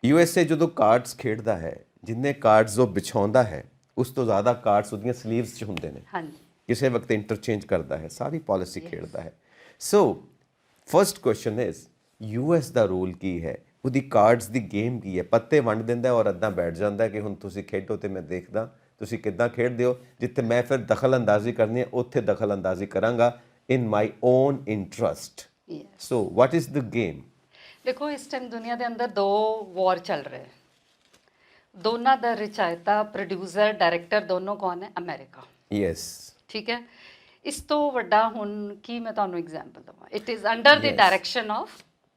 USA ਜਦੋਂ ਕਾਰਡਸ ਖੇਡਦਾ ਹੈ, ਜਿੰਨੇ ਕਾਰਡਸ ਉਹ ਵਿਛਾਉਂਦਾ ਹੈ ਉਸ ਤੋਂ ਜ਼ਿਆਦਾ ਕਾਰਡਸ ਉਹਦੀਆਂ ਸਲੀਵਸ 'ਚ ਹੁੰਦੇ ਨੇ। ਕਿਸੇ ਵਕਤ ਇੰਟਰਚੇਂਜ ਕਰਦਾ ਹੈ, ਸਾਰੀ ਪਾਲਿਸੀ ਖੇਡਦਾ ਹੈ। So first question is US ਦਾ ਰੋਲ ਕੀ ਹੈ, ਉਹਦੀ ਕਾਰਡਸ ਦੀ ਗੇਮ ਕੀ ਹੈ? ਪੱਤੇ ਵੰਡ ਦਿੰਦਾ ਔਰ ਅੱਧਾ ਬੈਠ ਜਾਂਦਾ ਕਿ ਹੁਣ ਤੁਸੀਂ ਖੇਡੋ ਤੇ ਮੈਂ ਦੇਖਦਾ ਤੁਸੀਂ ਕਿੱਦਾਂ ਖੇਡਦੇ ਹੋ। ਜਿੱਥੇ ਮੈਂ ਫਿਰ ਦਖਲ ਅੰਦਾਜ਼ੀ ਕਰਨੀ ਹੈ ਉੱਥੇ ਦਖਲ ਅੰਦਾਜ਼ੀ ਕਰਾਂਗਾ in my own interest. So what is the game? ਦੇਖੋ, ਇਸ ਟਾਈਮ ਦੁਨੀਆ ਦੇ ਅੰਦਰ ਦੋ ਵਾਰ ਚੱਲ ਰਹੇ, ਦੋਨਾਂ ਦਾ ਰਚਾਇਤਾ, ਪ੍ਰੋਡਿਊਸਰ, ਡਾਇਰੈਕਟਰ ਦੋਨੋਂ ਕੌਣ ਹੈ? ਅਮਰੀਕਾ। ਯੈਸ, ਠੀਕ ਹੈ। ਇਸ ਤੋਂ ਵੱਡਾ ਹੁਣ ਕੀ ਮੈਂ ਤੁਹਾਨੂੰ ਐਗਜ਼ਾਮਪਲ ਦਵਾਂ? It is under the direction of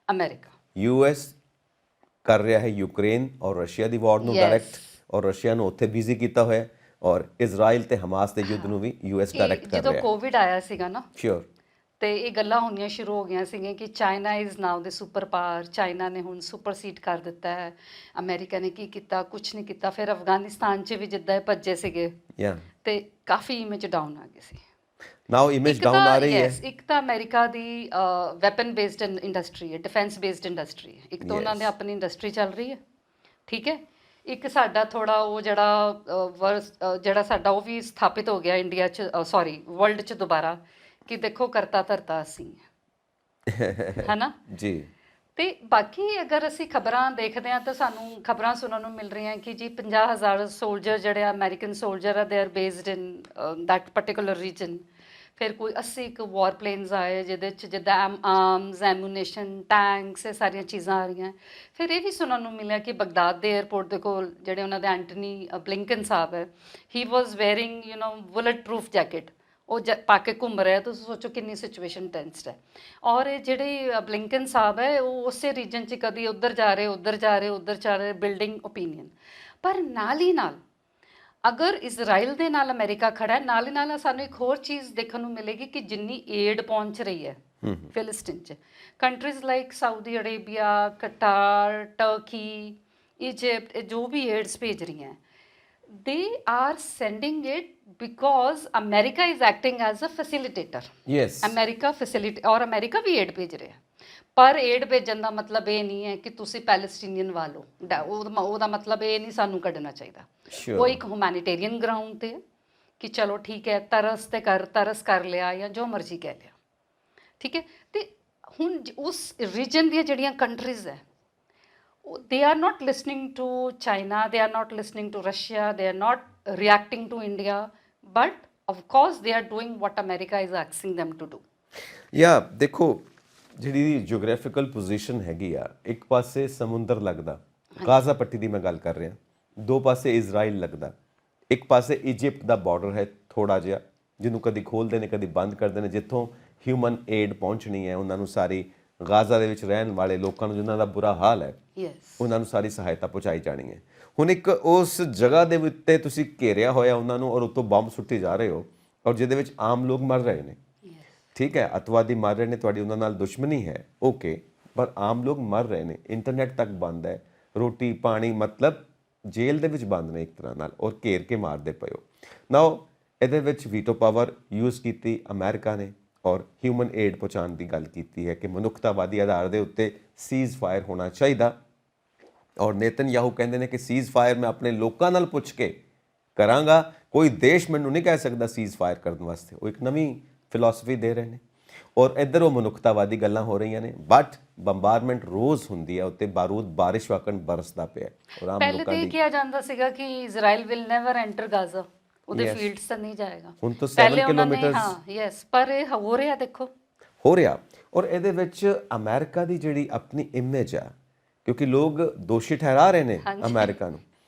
America. US ਕਰ ਰਿਹਾ ਹੈ ਯੂਕਰੇਨ ਔਰ ਰਸ਼ੀਆ ਦੀ ਵਾਰ ਨੂੰ ਡਾਇਰੈਕਟ, ਔਰ ਰਸ਼ੀਆ ਨੂੰ ਉੱਥੇ ਬਿਜ਼ੀ ਕੀਤਾ ਹੋਇਆ, ਔਰ ਇਜ਼ਰਾਈਲ ਤੇ ਹਮਾਸ ਦੇ ਯੁੱਧ ਨੂੰ ਵੀ US ਡਾਇਰੈਕਟ ਕਰ ਰਿਹਾ ਹੈ। ਜਦੋਂ ਕੋਵਿਡ ਆਇਆ ਸੀਗਾ ਨਾ, ਸ਼ੋਰ, ਤੇ ਇਹ ਗੱਲਾਂ ਹੋਣੀਆਂ ਸ਼ੁਰੂ ਹੋ ਗਈਆਂ ਸੀਗੀਆਂ ਕਿ ਚਾਈਨਾ ਇਜ਼ ਨਾਓ ਦੇ ਸੁਪਰ ਪਾਵਰ, ਚਾਈਨਾ ਨੇ ਹੁਣ ਸੁਪਰਸੀਡ ਕਰ ਦਿੱਤਾ ਹੈ। ਅਮਰੀਕਾ ਨੇ ਕੀ ਕੀਤਾ? ਕੁਛ ਨਹੀਂ ਕੀਤਾ। ਫਿਰ ਅਫਗਾਨਿਸਤਾਨ 'ਚ ਵੀ ਜਿੱਦਾਂ ਭੱਜੇ ਸੀਗੇ ਤੇ ਕਾਫੀ ਇਮੇਜ ਡਾਊਨ ਆ ਗਈ ਸੀ। ਨਾਓ ਇਮੇਜ ਡਾਊਨ ਆ ਰਹੀ ਹੈ। ਇੱਕ ਤਾਂ ਅਮਰੀਕਾ ਦੀ ਵੈਪਨ ਬੇਸਡ ਇੰਡਸਟਰੀ ਹੈ, ਡਿਫੈਂਸ ਬੇਸਡ ਇੰਡਸਟਰੀ ਹੈ। ਇੱਕ ਤਾਂ ਉਹਨਾਂ ਦੀ ਆਪਣੀ ਇੰਡਸਟਰੀ ਚੱਲ ਰਹੀ ਹੈ, ਠੀਕ ਹੈ। ਇੱਕ ਸਾਡਾ ਥੋੜਾ ਉਹ ਜਿਹੜਾ ਸਾਡਾ ਉਹ ਵੀ ਸਥਾਪਿਤ ਹੋ ਗਿਆ ਇੰਡੀਆ 'ਚ, ਸੌਰੀ ਵਰਲਡ 'ਚ ਦੁਬਾਰਾ, ਕਿ ਦੇਖੋ ਕਰਤਾ ਧਰਤਾ ਅਸੀਂ ਹੈ ਨਾ ਜੀ। ਤੇ ਬਾਕੀ ਅਗਰ ਅਸੀਂ ਖਬਰਾਂ ਦੇਖਦੇ ਹਾਂ ਤਾਂ ਸਾਨੂੰ ਖਬਰਾਂ ਸੁਣਨ ਨੂੰ ਮਿਲ ਰਹੀਆਂ ਕਿ ਜੀ 50,000 ਸੋਲਜਰ ਜਿਹੜੇ ਅਮਰੀਕਨ ਸੋਲਜਰ ਆ, they are based in that particular region. ਫਿਰ ਕੋਈ 80 ਕੁ ਵਾਰ ਪਲੇਨਸ ਆਏ ਜਿਹਦੇ 'ਚ ਜਿੱਦਾਂ ਆਰਮਸ, ਐਮੂਨੇਸ਼ਨ, ਟੈਂਕਸ, ਇਹ ਸਾਰੀਆਂ ਚੀਜ਼ਾਂ ਆ ਰਹੀਆਂ। ਫਿਰ ਇਹ ਵੀ ਸੁਣਨ ਨੂੰ ਮਿਲਿਆ ਕਿ ਬਗਦਾਦ ਦੇ ਏਅਰਪੋਰਟ ਦੇ ਕੋਲ ਜਿਹੜੇ ਉਹਨਾਂ ਦੇ ਐਂਟਨੀ ਬਲਿੰਕਨ ਸਾਹਿਬ ਹੈ, ਹੀ ਵਾਜ਼ ਵੇਅਰਿੰਗ ਬੁਲਟ ਪ੍ਰੂਫ ਜੈਕਟ, ਉਹ ਪਾ ਕੇ ਘੁੰਮ ਰਿਹਾ। ਤੁਸੀਂ ਸੋਚੋ ਕਿੰਨੀ ਸਿਚੁਏਸ਼ਨ ਟੈਂਸਡ ਹੈ। ਔਰ ਇਹ ਜਿਹੜੇ ਬਲਿੰਕਨ ਸਾਹਿਬ ਹੈ ਉਹ ਉਸੇ ਰੀਜਨ 'ਚ ਕਦੀ ਉੱਧਰ ਜਾ ਰਹੇ, ਉੱਧਰ ਜਾ ਰਹੇ, ਉੱਧਰ ਜਾ ਰਹੇ, ਬਿਲਡਿੰਗ ਓਪੀਨੀਅਨ। ਪਰ ਨਾਲ ਹੀ ਨਾਲ ਅਗਰ ਇਜ਼ਰਾਈਲ ਦੇ ਨਾਲ ਅਮਰੀਕਾ ਖੜਾ ਹੈ, ਨਾਲ ਹੀ ਨਾਲ ਸਾਨੂੰ ਇੱਕ ਹੋਰ ਚੀਜ਼ ਦੇਖਣ ਨੂੰ ਮਿਲੇਗੀ ਕਿ ਜਿੰਨੀ ਏਡ ਪਹੁੰਚ ਰਹੀ ਹੈ ਫਿਲਿਸਤੀਨ 'ਚ, countries like Saudi Arabia, Qatar, Turkey, Egypt, ਜੋ ਵੀ ਏਡਸ ਭੇਜ ਰਹੀਆਂ, they are sending it because America is acting as a facilitator. Yes America facility ਔਰ ਅਮਰੀਕਾ ਵੀ ਏਡ ਭੇਜ ਰਿਹਾ, ਪਰ ਏਡ ਭੇਜਣ ਦਾ ਮਤਲਬ ਇਹ ਨਹੀਂ ਹੈ ਕਿ ਤੁਸੀਂ ਪੈਲਸਟੀਨੀਅਨ ਵਾਲੋ, ਉਹਦਾ ਮਤਲਬ ਇਹ ਨਹੀਂ ਸਾਨੂੰ ਕੱਢਣਾ ਚਾਹੀਦਾ। Sure. ਉਹ ਇੱਕ ਹਿਊਮੈਨਿਟੇਰੀਅਨ ਗਰਾਊਂਡ ਤੇ ਹੈ ਕਿ ਚਲੋ ਠੀਕ ਹੈ, ਤਰਸ ਕਰ ਲਿਆ ਜਾਂ ਜੋ ਮਰਜ਼ੀ ਕਹਿ ਲਿਆ, ਠੀਕ ਹੈ। ਤੇ ਹੁਣ ਉਸ ਰੀਜਨ ਦੀਆਂ ਜਿਹੜੀਆਂ ਕੰਟਰੀਜ਼ ਹੈ, they are not listening to China, they are not listening to Russia, they are not reacting to India, but of course they are doing what America is asking them to do. ਯਾ ਦੇਖੋ, ਜਿਹੜੀ ਜਿਓਗ੍ਰਾਫੀਕਲ position ਹੈਗੀ ਆ, ਇੱਕ ਪਾਸੇ ਸਮੁੰਦਰ ਲੱਗਦਾ, Gaza ਪੱਟੀ ਦੀ ਮੈਂ ਗੱਲ ਕਰ ਰਿਹਾ, ਦੋ ਪਾਸੇ ਇਜ਼ਰਾਈਲ ਲੱਗਦਾ, ਇੱਕ ਪਾਸੇ ਇਜਿਪਟ ਦਾ ਬਾਰਡਰ ਹੈ ਥੋੜਾ ਜਿਹਾ, ਜਿਹਨੂੰ ਕਦੀ ਖੋਲ੍ਹਦੇ ਨੇ ਕਦੀ ਬੰਦ ਕਰਦੇ ਨੇ, ਜਿੱਥੋਂ ਹਿਊਮਨ ਏਡ ਪਹੁੰਚਣੀ ਹੈ ਉਹਨਾਂ ਨੂੰ, ਸਾਰੀ ਗਾਜ਼ਾ ਦੇ ਵਿੱਚ ਰਹਿਣ ਵਾਲੇ ਲੋਕਾਂ ਨੂੰ ਜਿਨ੍ਹਾਂ ਦਾ ਬੁਰਾ ਹਾਲ ਹੈ, ਉਹਨਾਂ ਨੂੰ ਸਾਰੀ ਸਹਾਇਤਾ ਪਹੁੰਚਾਈ ਜਾਣੀ ਹੈ। ਹੁਣ ਇੱਕ ਉਸ ਜਗ੍ਹਾ ਦੇ ਉੱਤੇ ਤੁਸੀਂ ਘੇਰਿਆ ਹੋਇਆ ਉਹਨਾਂ ਨੂੰ, ਔਰ ਉੱਤੋਂ ਬੰਬ ਸੁੱਟੀ ਜਾ ਰਹੇ ਹੋ, ਔਰ ਜਿਹਦੇ ਵਿੱਚ ਆਮ ਲੋਕ ਮਰ ਰਹੇ ਨੇ, ਠੀਕ ਹੈ, ਅੱਤਵਾਦੀ ਮਰ ਰਹੇ ਨੇ, ਤੁਹਾਡੀ ਉਹਨਾਂ ਨਾਲ ਦੁਸ਼ਮਣੀ ਹੈ, ਓਕੇ, ਪਰ ਆਮ ਲੋਕ ਮਰ ਰਹੇ ਨੇ, ਇੰਟਰਨੈਟ ਤੱਕ ਬੰਦ ਹੈ, ਰੋਟੀ ਪਾਣੀ ਮਤਲਬ ਜੇਲ੍ਹ ਦੇ ਵਿੱਚ ਬੰਦ ਨੇ ਇੱਕ ਤਰ੍ਹਾਂ ਨਾਲ, ਔਰ ਘੇਰ ਕੇ ਮਾਰਦੇ ਪਏ ਹੋ। ਨਾਓ ਇਹਦੇ ਵਿੱਚ ਵੀਟੋ ਪਾਵਰ ਯੂਜ਼ ਕੀਤੀ ਅਮਰੀਕਾ ਨੇ, ਔਰ ਹਿਊਮਨ ਏਡ ਪਹੁੰਚਾਉਣ ਦੀ ਗੱਲ ਕੀਤੀ ਹੈ ਕਿ ਮਨੁੱਖਤਾਵਾਦੀ ਆਧਾਰ ਦੇ ਉੱਤੇ ਸੀਜ਼ ਫਾਇਰ ਹੋਣਾ ਚਾਹੀਦਾ। ਔਰ ਨੇਤਨਯਾਹੂ ਕਹਿੰਦੇ ਨੇ ਕਿ ਸੀਜ਼ ਫਾਇਰ ਮੈਂ ਆਪਣੇ ਲੋਕਾਂ ਨਾਲ ਪੁੱਛ ਕੇ ਕਰਾਂਗਾ, ਕੋਈ ਦੇਸ਼ ਮੈਨੂੰ ਨਹੀਂ ਕਹਿ ਸਕਦਾ ਸੀਜ਼ ਫਾਇਰ ਕਰਨ ਵਾਸਤੇ। ਉਹ ਇੱਕ ਨਵੀਂ ਫਿਲਾਸਫੀ ਦੇ ਰਹੇ ਨੇ, ਔਰ ਇੱਧਰ ਉਹ ਮਨੁੱਖਤਾਵਾਦੀ ਗੱਲਾਂ ਹੋ ਰਹੀਆਂ ਨੇ, ਬਟ ਬੰਬਾਰਮੈਂਟ ਰੋਜ਼ ਹੁੰਦੀ ਹੈ, ਉੱਤੇ ਬਾਰੂਦ ਬਾਰਿਸ਼ ਵਾਕਣ ਬਰਸਦਾ ਪਿਆ। ਔਰ ਆਮ ਪਹਿਲੇ ਲੋਕਾਂ ਤੇ ਦੀ ਕਿਹਾ ਜਾਂਦਾ ਸੀਗਾ ਕਿ Israel will never enter Gaza, ਉਹਦੇ ਫੀਲਡਸ ਤਾਂ ਨਹੀਂ ਜਾਏਗਾ। ਹੁਣ ਤੋਂ 7 ਪਹਿਲੇ ਉਹਨਾਂ ਨੇ, ਕਿਲੋਮੀਟਰ ਹਾਂ ਯੈਸ, ਪਰ ਇਹ ਹੋ ਰਿਹਾ ਦੇਖੋ ਹੋ ਰਿਹਾ। ਔਰ ਇਹਦੇ ਵਿੱਚ ਅਮਰੀਕਾ ਦੀ ਜਿਹੜੀ ਆਪਣੀ ਇਮੇਜ ਆ, ਕਿਉਂਕਿ ਲੋਕ ਦੋਸ਼ੀ ਠਹਿਰਾ ਰਹੇ ਨੇ ਅਮਰੀਕਾ ਨੂੰ,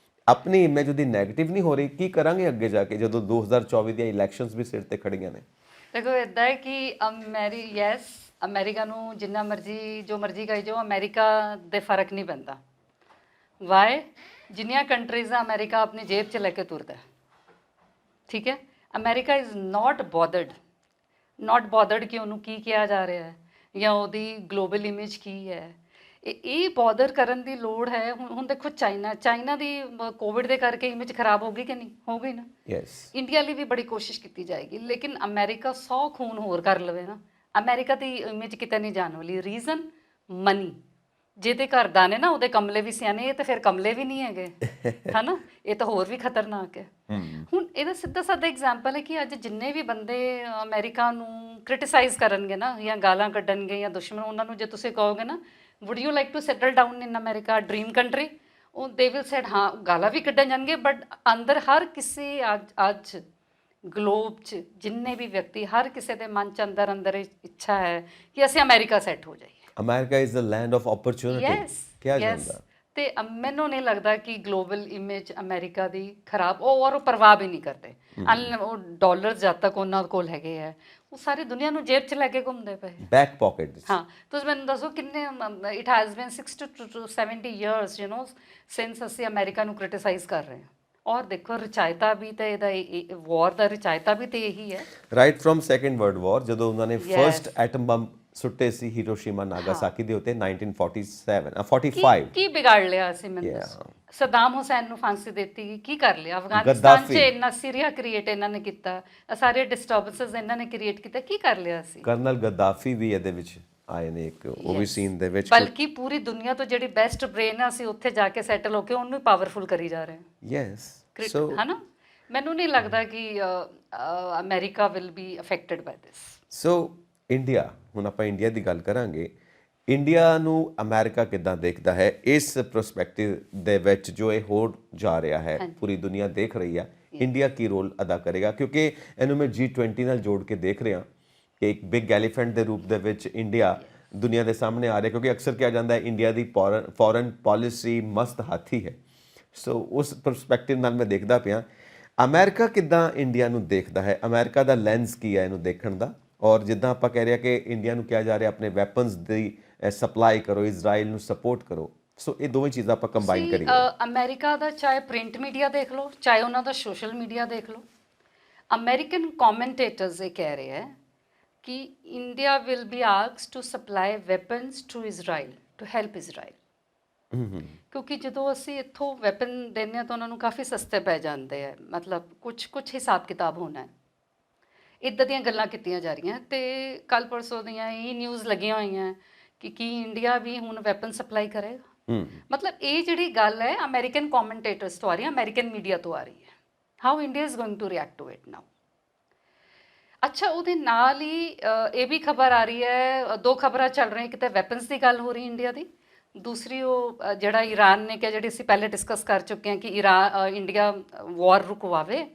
ਆਪਣੀ ਇਮੇਜ ਉਹਦੀ ਨੈਗੇਟਿਵ ਨਹੀਂ ਹੋ ਰਹੀ। ਕੀ ਕਰਾਂਗੇ ਅੱਗੇ ਜਾ ਕੇ ਜਦੋਂ 2024 ਦੀਆਂ ਇਲੈਕਸ਼ਨਸ ਵੀ ਸਿਰ ਤੇ ਖੜੀਆਂ ਨੇ? ਦੇਖੋ ਇੱਦਾਂ ਹੈ ਕਿ ਅਮਰੀਕਾ ਨੂੰ ਜਿੰਨਾ ਮਰਜ਼ੀ ਜੋ ਮਰਜ਼ੀ ਕਹੀ ਜਾਓ, ਅਮਰੀਕਾ ਦੇ ਫਰਕ ਨਹੀਂ ਪੈਂਦਾ। ਵਾਈ? ਜਿੰਨੀਆਂ ਕੰਟਰੀਜ਼ ਆ, ਅਮਰੀਕਾ ਆਪਣੀ ਜੇਬ 'ਚ ਲੈ ਕੇ ਤੁਰਦਾ, ਠੀਕ ਹੈ। ਅਮਰੀਕਾ ਇਜ਼ ਨਾਟ ਬੋਦਰਡ ਕਿ ਉਹਨੂੰ ਕੀ ਕਿਹਾ ਜਾ ਰਿਹਾ ਹੈ ਜਾਂ ਉਹਦੀ ਗਲੋਬਲ ਇਮੇਜ ਕੀ ਹੈ। ਇਹ ਬੋਦਰ ਕਰਨ ਦੀ ਲੋੜ ਹੈ। ਹੁਣ ਦੇਖੋ ਚਾਈਨਾ ਦੀ ਕੋਵਿਡ ਦੇ ਕਰਕੇ ਇਮੇਜ ਖਰਾਬ ਹੋ ਗਈ ਕਿ ਨਹੀਂ ਹੋ ਗਈ ਨਾ। ਯੈਸ, ਇੰਡੀਆ ਲਈ ਵੀ ਬੜੀ ਕੋਸ਼ਿਸ਼ ਕੀਤੀ ਜਾਏਗੀ, ਲੇਕਿਨ ਅਮਰੀਕਾ 100 ਖੂਨ ਹੋਰ ਕਰ ਲਵੇ ਨਾ, ਅਮਰੀਕਾ ਦੀ ਇਮੇਜ ਕਿਤੇ ਨਹੀਂ ਜਾਣ ਵਾਲੀ। Reason money. ਜਿਹਦੇ ਘਰ ਦਾਣੇ ਨਾ ਉਹਦੇ ਕਮਲੇ ਵੀ ਸਿਆਣੇ, ਇਹ ਤਾਂ ਫਿਰ ਕਮਲੇ ਵੀ ਨਹੀਂ ਹੈਗੇ, ਹੈ ਨਾ। ਇਹ ਤਾਂ ਹੋਰ ਵੀ ਖਤਰਨਾਕ ਹੈ। ਹੁਣ ਇਹਦਾ ਸਿੱਧਾ ਸਾਦਾ ਐਗਜ਼ਾਮਪਲ ਹੈ ਕਿ ਅੱਜ ਜਿੰਨੇ ਵੀ ਬੰਦੇ ਅਮਰੀਕਾ ਨੂੰ ਕ੍ਰਿਟਿਸਾਈਜ਼ ਕਰਨਗੇ ਨਾ, ਜਾਂ ਗਾਲਾਂ ਕੱਢਣਗੇ ਜਾਂ ਦੁਸ਼ਮਣ, ਉਹਨਾਂ ਨੂੰ ਜੇ ਤੁਸੀਂ ਕਹੋਗੇ ਨਾ would you like to settle down in America, dream country, ਉਹ ਦੇ ਵਿਲ ਸੈਡ ਹਾਂ, ਗਾਲਾਂ ਵੀ ਕੱਢਣ ਜਾਣਗੇ, ਬਟ ਅੰਦਰ ਹਰ ਕਿਸੇ ਅੱਜ ਗਲੋਬ 'ਚ ਜਿੰਨੇ ਵੀ ਵਿਅਕਤੀ, ਹਰ ਕਿਸੇ ਦੇ ਮਨ 'ਚ ਅੰਦਰ ਇੱਛਾ ਹੈ ਕਿ ਅਸੀਂ ਅਮਰੀਕਾ ਸੈੱਟ ਹੋ ਜਾਈਏ। America is the land of opportunity ਕਿਹਾ ਜਾਂਦਾ। ਤੇ ਮੈਨੂੰ ਨਹੀਂ ਲੱਗਦਾ ਕਿ ਗਲੋਬਲ ਇਮੇਜ ਅਮਰੀਕਾ ਦੀ ਖਰਾਬ, ਉਹ ਪਰਵਾਹ ਵੀ ਨਹੀਂ ਕਰਦੇ। ਉਹ ਡਾਲਰ ਜਦ ਤੱਕ ਉਹਨਾਂ ਕੋਲ ਹੈਗੇ ਹੈ, ਉਹ ਸਾਰੀ ਦੁਨੀਆ ਨੂੰ ਜੇਬ 'ਚ ਲੈ ਕੇ ਘੁੰਮਦੇ ਪਏ, ਬੈਕ ਪਾਕਟ। ਹਾਂ, ਤੁਸੀਂ ਮੈਨੂੰ ਦੱਸੋ ਕਿੰਨੇ, it has been 60 to 70 years since ਅਸੀਂ ਅਮਰੀਕਾ ਨੂੰ ਕ੍ਰਿਟਿਸਾਈਜ਼ ਕਰ ਰਹੇ ਹਾਂ। ਔਰ ਦੇਖੋ ਰਚਾਇਤਾ ਵੀ ਤਾਂ ਇਹਦਾ ਵਾਰ ਦਾ ਰਚਾਇਤਾ ਵੀ ਤੇ ਇਹੀ ਹੈ, right from second world war, ਜਦੋਂ ਉਹਨਾਂ ਨੇ ਫਰਸਟ ਐਟਮ ਬੰਬ ਸੁੱਟੇ ਸੀ ਹੀਰੋਸ਼ੀਮਾ ਨਾਗਾਸਾਕੀ ਦੇ ਉੱਤੇ 1945। ਕੀ ਵਿਗਾੜ ਲਿਆ ਸੀ? ਮੈਨੂੰ ਦੱਸੋ। ਸਦਾਮ ਹੁਸੈਨ ਨੂੰ ਫਾਂਸੀ ਦਿੱਤੀ, ਕੀ ਕਰ ਲਿਆ? ਅਫਗਾਨਿਸਤਾਨ 'ਚ ਇੰਨਾ ਸੀਰੀਆ ਕ੍ਰੀਏਟ ਇਹਨਾਂ ਨੇ ਕੀਤਾ, ਸਾਰੇ ਡਿਸਟਰਬੈਂਸਸ ਇਹਨਾਂ ਨੇ ਕ੍ਰੀਏਟ ਕੀਤਾ, ਕੀ ਕਰ ਲਿਆ ਸੀ? ਕਰਨਲ ਗੱਦਾਫੀ ਵੀ ਇਹਦੇ ਵਿੱਚ ਆਏ ਨੇ, ਇੱਕ ਉਹ ਵੀ ਸੀਨ ਦੇ ਵਿੱਚ। ਬਲਕਿ ਪੂਰੀ ਦੁਨੀਆ ਤੋਂ ਜਿਹੜੀ ਬੈਸਟ ਬ੍ਰੇਨ ਆ, ਅਸੀਂ ਉੱਥੇ ਜਾ ਕੇ ਸੈਟਲ ਹੋ ਕੇ ਉਹਨੂੰ ਪਾਵਰਫੁਲ ਕਰੀ ਜਾ ਰਹੇ ਹਾਂ। ਯੈਸ, ਸੋ ਹੈ ਨਾ, ਮੈਨੂੰ ਨਹੀਂ ਲੱਗਦਾ ਕਿ America will be affected by this. So India, ਹੁਣ ਆਪਾਂ ਇੰਡੀਆ ਦੀ ਗੱਲ ਕਰਾਂਗੇ। ਇੰਡੀਆ ਨੂੰ ਅਮਰੀਕਾ ਕਿੱਦਾਂ ਦੇਖਦਾ ਹੈ ਇਸ ਪ੍ਰਸਪੈਕਟਿਵ ਦੇ ਵਿੱਚ ਜੋ ਇਹ ਹੋ ਜਾ ਰਿਹਾ ਹੈ, ਪੂਰੀ ਦੁਨੀਆ ਦੇਖ ਰਹੀ ਆ, ਇੰਡੀਆ ਕੀ ਰੋਲ ਅਦਾ ਕਰੇਗਾ? ਕਿਉਂਕਿ ਇਹਨੂੰ ਮੈਂ G20 ਨਾਲ ਜੋੜ ਕੇ ਦੇਖ ਰਿਹਾ ਕਿ ਇੱਕ ਬਿਗ ਐਲੀਫੈਂਟ ਦੇ ਰੂਪ ਦੇ ਵਿੱਚ ਇੰਡੀਆ ਦੁਨੀਆ ਦੇ ਸਾਹਮਣੇ ਆ ਰਿਹਾ, ਕਿਉਂਕਿ ਅਕਸਰ ਕਿਹਾ ਜਾਂਦਾ ਹੈ ਇੰਡੀਆ ਦੀ ਫੋਰਨ ਪਾਲਿਸੀ ਮਸਤ ਹਾਥੀ ਹੈ। ਸੋ ਉਸ ਪਰਸਪੈਕਟਿਵ ਨਾਲ ਮੈਂ ਦੇਖਦਾ ਪਿਆ ਅਮਰੀਕਾ ਕਿੱਦਾਂ ਇੰਡੀਆ ਨੂੰ ਦੇਖਦਾ ਹੈ, ਅਮਰੀਕਾ ਦਾ ਲੈਂਸ ਕੀ ਹੈ ਇਹਨੂੰ ਦੇਖਣ ਦਾ। ਔਰ ਜਿੱਦਾਂ ਆਪਾਂ ਕਹਿ ਰਹੇ ਹਾਂ ਕਿ ਇੰਡੀਆ ਨੂੰ ਕਿਹਾ ਜਾ ਰਿਹਾ ਆਪਣੇ ਵੈਪਨਸ ਦੀ ਸਪਲਾਈ ਕਰੋ, ਇਜ਼ਰਾਈਲ ਨੂੰ ਸਪੋਰਟ ਕਰੋ। ਸੋ ਇਹ ਦੋਵੇਂ ਚੀਜ਼ਾਂ ਆਪਾਂ ਕੰਬਾਈਨ ਕਰੀਏ। ਅਮਰੀਕਾ ਦਾ ਚਾਹੇ ਪ੍ਰਿੰਟ ਮੀਡੀਆ ਦੇਖ ਲਓ, ਚਾਹੇ ਉਹਨਾਂ ਦਾ ਸੋਸ਼ਲ ਮੀਡੀਆ ਦੇਖ ਲਓ, ਅਮਰੀਕਨ ਕਮੈਂਟੇਟਰਸ ਇਹ ਕਹਿ ਰਹੇ ਹੈ ਕਿ India will be asked to supply weapons to Israel, to help Israel. ਕਿਉਂਕਿ ਜਦੋਂ ਅਸੀਂ ਇੱਥੋਂ ਵੈਪਨ ਦਿੰਦੇ ਹਾਂ ਤਾਂ ਉਹਨਾਂ ਨੂੰ ਕਾਫੀ ਸਸਤੇ ਪੈ ਜਾਂਦੇ ਆ, ਮਤਲਬ ਕੁਝ ਹਿਸਾਬ ਕਿਤਾਬ ਹੋਣਾ ਹੈ। ਇੱਦਾਂ ਦੀਆਂ ਗੱਲਾਂ ਕੀਤੀਆਂ ਜਾ ਰਹੀਆਂ ਤੇ ਕੱਲ ਪਰਸੋਂ ਦੀਆਂ ਇਹ ਨਿਊਜ਼ ਲੱਗੀਆਂ ਹੋਈਆਂ ਕਿ ਕੀ ਇੰਡੀਆ ਵੀ ਹੁਣ ਵੈਪਨ ਸਪਲਾਈ ਕਰੇਗਾ। ਮਤਲਬ ਇਹ ਜਿਹੜੀ ਗੱਲ ਹੈ ਅਮਰੀਕਨ ਕਮੈਂਟੇਟਰਸ ਤੋਂ ਆ ਰਹੀ ਹੈ, ਅਮਰੀਕਨ ਮੀਡੀਆ ਤੋਂ ਆ ਰਹੀ ਹੈ। How India is going to react to it now. ਅੱਛਾ, ਉਹਦੇ ਨਾਲ ਹੀ ਇਹ ਵੀ ਖਬਰ ਆ ਰਹੀ ਹੈ, ਦੋ ਖਬਰਾਂ ਚੱਲ ਰਹੀਆਂ, ਕਿਤੇ ਵੈਪਨਸ ਦੀ ਗੱਲ ਹੋ ਰਹੀ ਇੰਡੀਆ ਦੀ, ਦੂਸਰੀ ਉਹ ਜਿਹੜਾ ਈਰਾਨ ਨੇ ਕਿਹਾ, ਜਿਹੜੀ ਅਸੀਂ ਪਹਿਲੇ ਡਿਸਕਸ ਕਰ ਚੁੱਕੇ ਹਾਂ ਕਿ ਇੰਡੀਆ ਵਾਰ ਰੁਕਵਾਵੇ,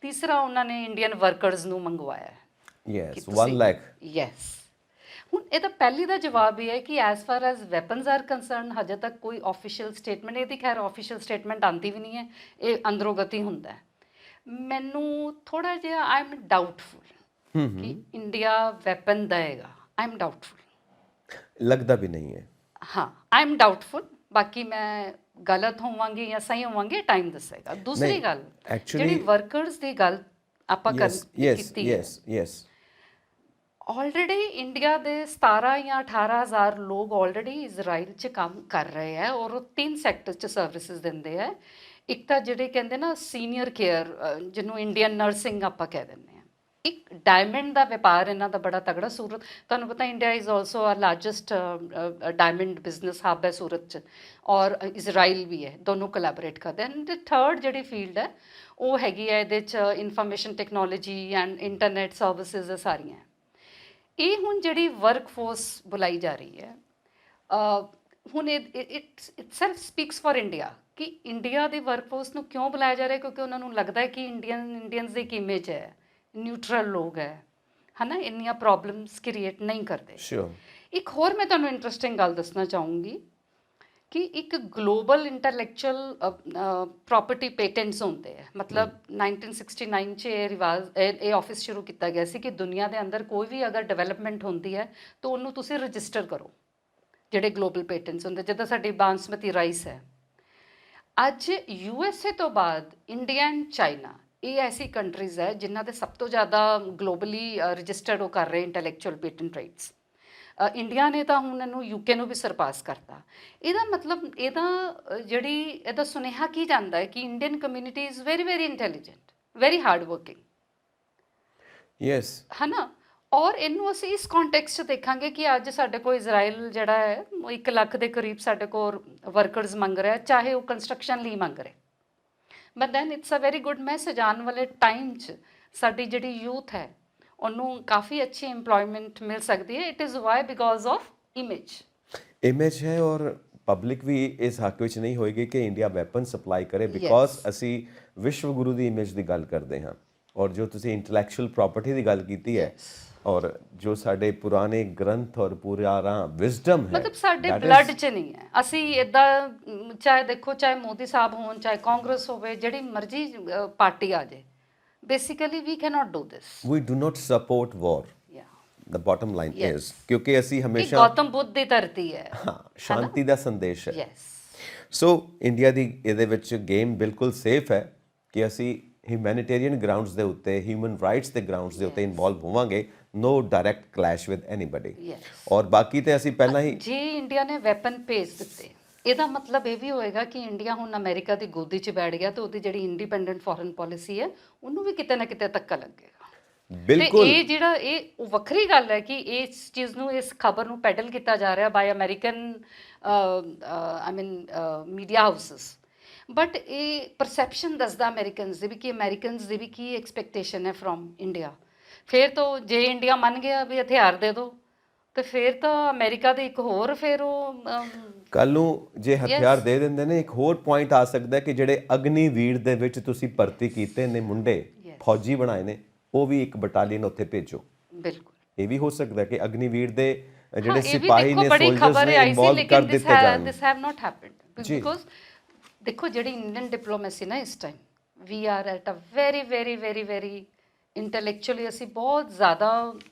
ਤੀਸਰਾ ਉਹਨਾਂ ਨੇ ਇੰਡੀਅਨ ਵਰਕਰਸ ਨੂੰ ਮੰਗਵਾਇਆ ਯੈਸ 1 ਲੱਖ। ਯੈਸ, ਹੁਣ ਇਹਦਾ ਪਹਿਲੀ ਦਾ ਜਵਾਬ ਇਹ ਹੈ ਕਿ as far as weapons are concern ਹਜੇ ਤੱਕ ਕੋਈ ਆਫੀਸ਼ੀਅਲ ਸਟੇਟਮੈਂਟ, ਇਹਦੀ ਖੈਰ ਆਫੀਸ਼ੀਅਲ ਸਟੇਟਮੈਂਟ ਆਉਂਦੀ ਵੀ ਨਹੀਂ ਹੈ, ਇਹ ਅੰਦਰੋਂ ਗਤੀ ਹੁੰਦਾ ਹੈ। ਮੈਨੂੰ ਥੋੜਾ ਜਿਹਾ ਆਈ ਐਮ ਡਾਊਟਫੁਲ ਕਿ ਇੰਡੀਆ ਵੈਪਨ ਦੇਗਾ, ਆਈ ਐਮ ਡਾਊਟਫੁਲ। ਲੱਗਦਾ ਵੀ ਨਹੀਂ ਹੈ। ਹਾਂ, ਆਈ ਐਮ ਡਾਊਟਫੁਲ। ਬਾਕੀ ਮੈਂ ਗਲਤ ਹੋਵਾਂਗੀ ਜਾਂ ਸਹੀ ਹੋਵਾਂਗੀ, ਟਾਈਮ ਦੱਸੇਗਾ। ਦੂਸਰੀ ਗੱਲ ਜਿਹੜੀ ਵਰਕਰਸ ਦੀ ਗੱਲ ਆਪਾਂ ਕੀਤੀ ਹੈ, ਯੈਸ ਆਲਰੇਡੀ ਇੰਡੀਆ ਦੇ 17 ਜਾਂ 18,000 ਲੋਕ ਆਲਰੇਡੀ ਇਜ਼ਰਾਈਲ 'ਚ ਕੰਮ ਕਰ ਰਹੇ ਹੈ ਔਰ ਉਹ 3 ਸੈਕਟਰ 'ਚ ਸਰਵਿਸਿਜ਼ ਦਿੰਦੇ ਹੈ। ਇੱਕ ਤਾਂ ਜਿਹੜੇ ਕਹਿੰਦੇ ਨਾ ਸੀਨੀਅਰ ਕੇਅਰ, ਜਿਹਨੂੰ ਇੰਡੀਅਨ ਨਰਸਿੰਗ ਆਪਾਂ ਕਹਿ ਦਿੰਦੇ ਹਾਂ। ਇੱਕ ਡਾਇਮੰਡ ਦਾ ਵਪਾਰ ਇਹਨਾਂ ਦਾ ਬੜਾ ਤਗੜਾ ਸੂਰਤ, ਤੁਹਾਨੂੰ ਪਤਾ ਇੰਡੀਆ ਇਜ਼ ਆਲਸੋ ਆ ਲਾਰਜੈਸਟ ਡਾਇਮੰਡ ਬਿਜ਼ਨਸ ਹੱਬ ਹੈ ਸੂਰਤ 'ਚ, ਔਰ ਇਜ਼ਰਾਈਲ ਵੀ ਹੈ, ਦੋਨੋਂ ਕੋਲੈਬੋਰੇਟ ਕਰਦੇ ਹਨ। ਤੇ ਥਰਡ ਜਿਹੜੀ ਫੀਲਡ ਹੈ ਉਹ ਹੈਗੀ ਹੈ ਇਹਦੇ 'ਚ information technology and internet services ਸਾਰੀਆਂ। ਇਹ ਹੁਣ ਜਿਹੜੀ ਵਰਕ ਫੋਰਸ ਬੁਲਾਈ ਜਾ ਰਹੀ ਹੈ, ਹੁਣ ਇਟਸੈਲਫ ਸਪੀਕਸ ਫॉर ਇੰਡੀਆ ਕਿ ਇੰਡੀਆ ਦੀ ਵਰਕ ਫੋਰਸ ਨੂੰ ਕਿਉਂ ਬੁਲਾਇਆ ਜਾ ਰਿਹਾ, ਕਿਉਂਕਿ ਉਹਨਾਂ ਨੂੰ ਲੱਗਦਾ ਹੈ ਕਿ ਇੰਡੀਅਨਸ ਦੀ ਇੱਕ ਇਮੇਜ ਹੈ, ਨਿਊਟਰਲ ਲੋਕ ਹੈ ਨਾ, ਇੰਨੀਆਂ ਪ੍ਰੋਬਲਮਸ ਕ੍ਰੀਏਟ ਨਹੀਂ ਕਰਦੇ। ਇੱਕ ਹੋਰ ਮੈਂ ਤੁਹਾਨੂੰ ਇੰਟਰਸਟਿੰਗ ਗੱਲ ਦੱਸਣਾ ਚਾਹੂੰਗੀ ਕਿ ਇੱਕ ਗਲੋਬਲ ਇੰਟੈਲੈਕਚੁਅਲ ਪ੍ਰੋਪਰਟੀ ਪੇਟੈਂਟਸ ਹੁੰਦੇ ਹੈ। ਮਤਲਬ 1969 'ਚ ਇਹ ਆਫਿਸ ਸ਼ੁਰੂ ਕੀਤਾ ਗਿਆ ਸੀ ਕਿ ਦੁਨੀਆ ਦੇ ਅੰਦਰ ਕੋਈ ਵੀ ਅਗਰ ਡਿਵੈਲਪਮੈਂਟ ਹੁੰਦੀ ਹੈ ਤਾਂ ਉਹਨੂੰ ਤੁਸੀਂ ਰਜਿਸਟਰ ਕਰੋ, ਜਿਹੜੇ ਗਲੋਬਲ ਪੇਟੈਂਟਸ ਹੁੰਦੇ, ਜਿੱਦਾਂ ਸਾਡੀ ਬਾਸਮਤੀ ਰਾਈਸ ਹੈ। ਅੱਜ USA ਤੋਂ ਬਾਅਦ ਇੰਡੀਆ ਐਂਡ ਚਾਈਨਾ, ਇਹ ਐਸੀ ਕੰਟਰੀਜ਼ ਹੈ ਜਿਨ੍ਹਾਂ ਦੇ ਸਭ ਤੋਂ ਜ਼ਿਆਦਾ ਗਲੋਬਲੀ ਰਜਿਸਟਰਡ ਉਹ ਕਰ ਰਹੇ ਇੰਟੈਲੈਕਚੁਅਲ ਪੇਟੈਂਟ ਰਾਈਟਸ। ਇੰਡੀਆ ਨੇ ਤਾਂ ਹੁਣ ਇਹਨੂੰ UK ਨੂੰ ਵੀ ਸਰਪਾਸ ਕਰਤਾ। ਇਹਦਾ ਮਤਲਬ ਇਹਦਾ ਸੁਨੇਹਾ ਕੀ ਜਾਂਦਾ ਹੈ ਕਿ Indian community is very very intelligent, very hard working. Yes, ਹੈ ਨਾ। ਔਰ ਇਹਨੂੰ ਅਸੀਂ ਇਸ ਕੰਟੈਕਸਟ 'ਚ ਦੇਖਾਂਗੇ ਕਿ ਅੱਜ ਸਾਡੇ ਕੋਲ ਇਜ਼ਰਾਈਲ ਜਿਹੜਾ ਹੈ ਉਹ 1 ਲੱਖ ਦੇ ਕਰੀਬ ਸਾਡੇ ਕੋਲ ਵਰਕਰਸ ਮੰਗ ਰਿਹਾ, ਚਾਹੇ ਉਹ ਕੰਸਟਰਕਸ਼ਨ ਲਈ ਮੰਗ ਰਹੇ। But then it's a very good message. ਆਉਣ ਵਾਲੇ ਟਾਈਮ 'ਚ ਸਾਡੀ ਜਿਹੜੀ ਯੂਥ ਹੈ ਉਹਨੂੰ ਕਾਫੀ ਅੱਛੀ ਇੰਪਲੋਇਮੈਂਟ ਮਿਲ ਸਕਦੀ ਹੈ। It is why because of image ਹੈ। ਔਰ ਪਬਲਿਕ ਵੀ ਇਸ ਹੱਕ ਵਿੱਚ ਨਹੀਂ ਹੋਏਗੀ ਕਿ ਇੰਡੀਆ ਵੈਪਨ ਸਪਲਾਈ ਕਰੇ, ਬਿਕੋਜ਼ ਅਸੀਂ ਵਿਸ਼ਵ ਗੁਰੂ ਦੀ ਇਮੇਜ ਦੀ ਗੱਲ ਕਰਦੇ ਹਾਂ। ਔਰ ਜੋ ਤੁਸੀਂ ਇੰਟੈਲੈਕਚੁਅਲ ਪ੍ਰਾਪਰਟੀ ਦੀ ਗੱਲ ਕੀਤੀ ਹੈ, ਔਰ ਜੋ ਸਾਡੇ ਪੁਰਾਣੇ ਗ੍ਰੰਥ ਔਰ ਪੁਰਾਣਾ ਵਿਜ਼ਡਮ ਹੈ, ਮਤਲਬ ਸਾਡੇ ਬਲੱਡ 'ਚ ਨਹੀਂ ਹੈ। ਅਸੀਂ ਇੱਦਾਂ, ਚਾਹੇ ਦੇਖੋ, ਚਾਹੇ ਮੋਦੀ ਸਾਹਿਬ ਹੋਣ, ਚਾਹੇ ਕਾਂਗਰਸ ਹੋਵੇ, ਜਿਹੜੀ ਮਰਜ਼ੀ ਪਾਰਟੀ ਆ ਜਾਏ, basically we cannot do this. We do not support war. Yeah. The bottom line is ਕਿਉਂਕਿ ਅਸੀਂ ਹਮੇਸ਼ਾ ਗੌਤਮ ਬੁੱਧ ਦੀ ਧਰਤੀ ਹੈ, ਹਾਂ, ਸ਼ਾਂਤੀ ਦਾ ਸੰਦੇਸ਼ ਹੈ। ਯੈਸ। ਸੋ ਇੰਡੀਆ ਦੀ ਇਹਦੇ ਵਿੱਚ ਗੇਮ ਬਿਲਕੁਲ ਸੇਫ ਹੈ ਕਿ ਅਸੀਂ ਹਿਊਮੈਨਿਟੇਰੀਅਨ ਗਰਾਊਂਡਸ ਦੇ ਉੱਤੇ, ਹਿਊਮਨ ਰਾਈਟਸ ਦੇ ਗਰਾਊਂਡਸ ਦੇ ਉੱਤੇ ਇਨਵੋਲਵ ਹੋਵਾਂਗੇ, ਨੋ ਡਾਇਰੈਕਟ ਕਲੈਸ਼ ਵਿਦ ਐਨੀਬਡੀ। ਔਰ ਬਾਕੀ ਤੇ ਅਸੀਂ ਪਹਿਲਾਂ ਹੀ, ਜੇ ਇੰਡੀਆ ਨੇ ਵੈਪਨ ਭੇਜ ਦਿੱਤੇ, ਇਹਦਾ ਮਤਲਬ ਇਹ ਵੀ ਹੋਏਗਾ ਕਿ ਇੰਡੀਆ ਹੁਣ ਅਮਰੀਕਾ ਦੀ ਗੋਦੀ 'ਚ ਬੈਠ ਗਿਆ ਤੇ ਉਹਦੀ ਜਿਹੜੀ ਇੰਡੀਪੈਂਡੈਂਟ ਫੋਰਨ ਪਾਲਿਸੀ ਹੈ ਉਹਨੂੰ ਵੀ ਕਿਤੇ ਨਾ ਕਿਤੇ ਧੱਕਾ ਲੱਗੇਗਾ। ਬਿਲਕੁਲ। ਇਹ ਜਿਹੜਾ ਉਹ ਵੱਖਰੀ ਗੱਲ ਹੈ ਕਿ ਇਸ ਚੀਜ਼ ਨੂੰ, ਇਸ ਖਬਰ ਨੂੰ ਪੈਡਲ ਕੀਤਾ ਜਾ ਰਿਹਾ ਬਾਈ ਅਮਰੀਕਨ ਮੀਡੀਆ ਹਾਊਸਸ। ਬਟ ਇਹ ਪਰਸੈਪਸ਼ਨ ਦੱਸਦਾ ਅਮਰੀਕਨਸ ਦੀ ਵੀ ਕਿ ਅਮਰੀਕਨਸ ਦੀ ਵੀ ਕੀ ਐਕਸਪੈਕਟੇਸ਼ਨ ਹੈ ਫਰੋਮ ਇੰਡੀਆ। ਫਿਰ ਤੋਂ ਜੇ ਇੰਡੀਆ ਮੰਨ ਗਿਆ ਵੀ ਹਥਿਆਰ ਦੇ ਦਿਓ, ਤੇ ਫਿਰ ਤਾਂ ਅਮਰੀਕਾ ਦੇ ਇੱਕ ਹੋਰ, ਫਿਰ ਉਹ ਕੱਲ ਨੂੰ ਜੇ ਹਥਿਆਰ ਦੇ ਦਿੰਦੇ ਨੇ, ਇੱਕ ਹੋਰ ਪੁਆਇੰਟ ਆ ਸਕਦਾ ਕਿ ਜਿਹੜੇ ਅਗਨੀਵੀਰ ਦੇ ਵਿੱਚ ਤੁਸੀਂ ਭਰਤੀ ਕੀਤੇ ਨੇ ਮੁੰਡੇ, ਫੌਜੀ ਬਣਾਏ ਨੇ, ਉਹ ਵੀ ਇੱਕ ਬਟਾਲੀਅਨ ਉੱਥੇ ਭੇਜੋ। ਬਿਲਕੁਲ, ਇਹ ਵੀ ਹੋ ਸਕਦਾ ਕਿ ਅਗਨੀਵੀਰ ਦੇ ਜਿਹੜੇ ਸਿਪਾਹੀ ਨੇ, ਸੋਲਜਰਸ ਨੇ, ਇਨਵੋਲਵ ਕਰ ਦਿੱਤੇ ਜਾਣ। This have not happened because ਦੇਖੋ ਜਿਹੜੀ ਇੰਡੀਅਨ ਡਿਪਲੋਮੇਸੀ ਨਾ ਇਸ time, we are at a very very very very intellectually, ਅਸੀਂ ਬਹੁਤ ਜ਼ਿਆਦਾ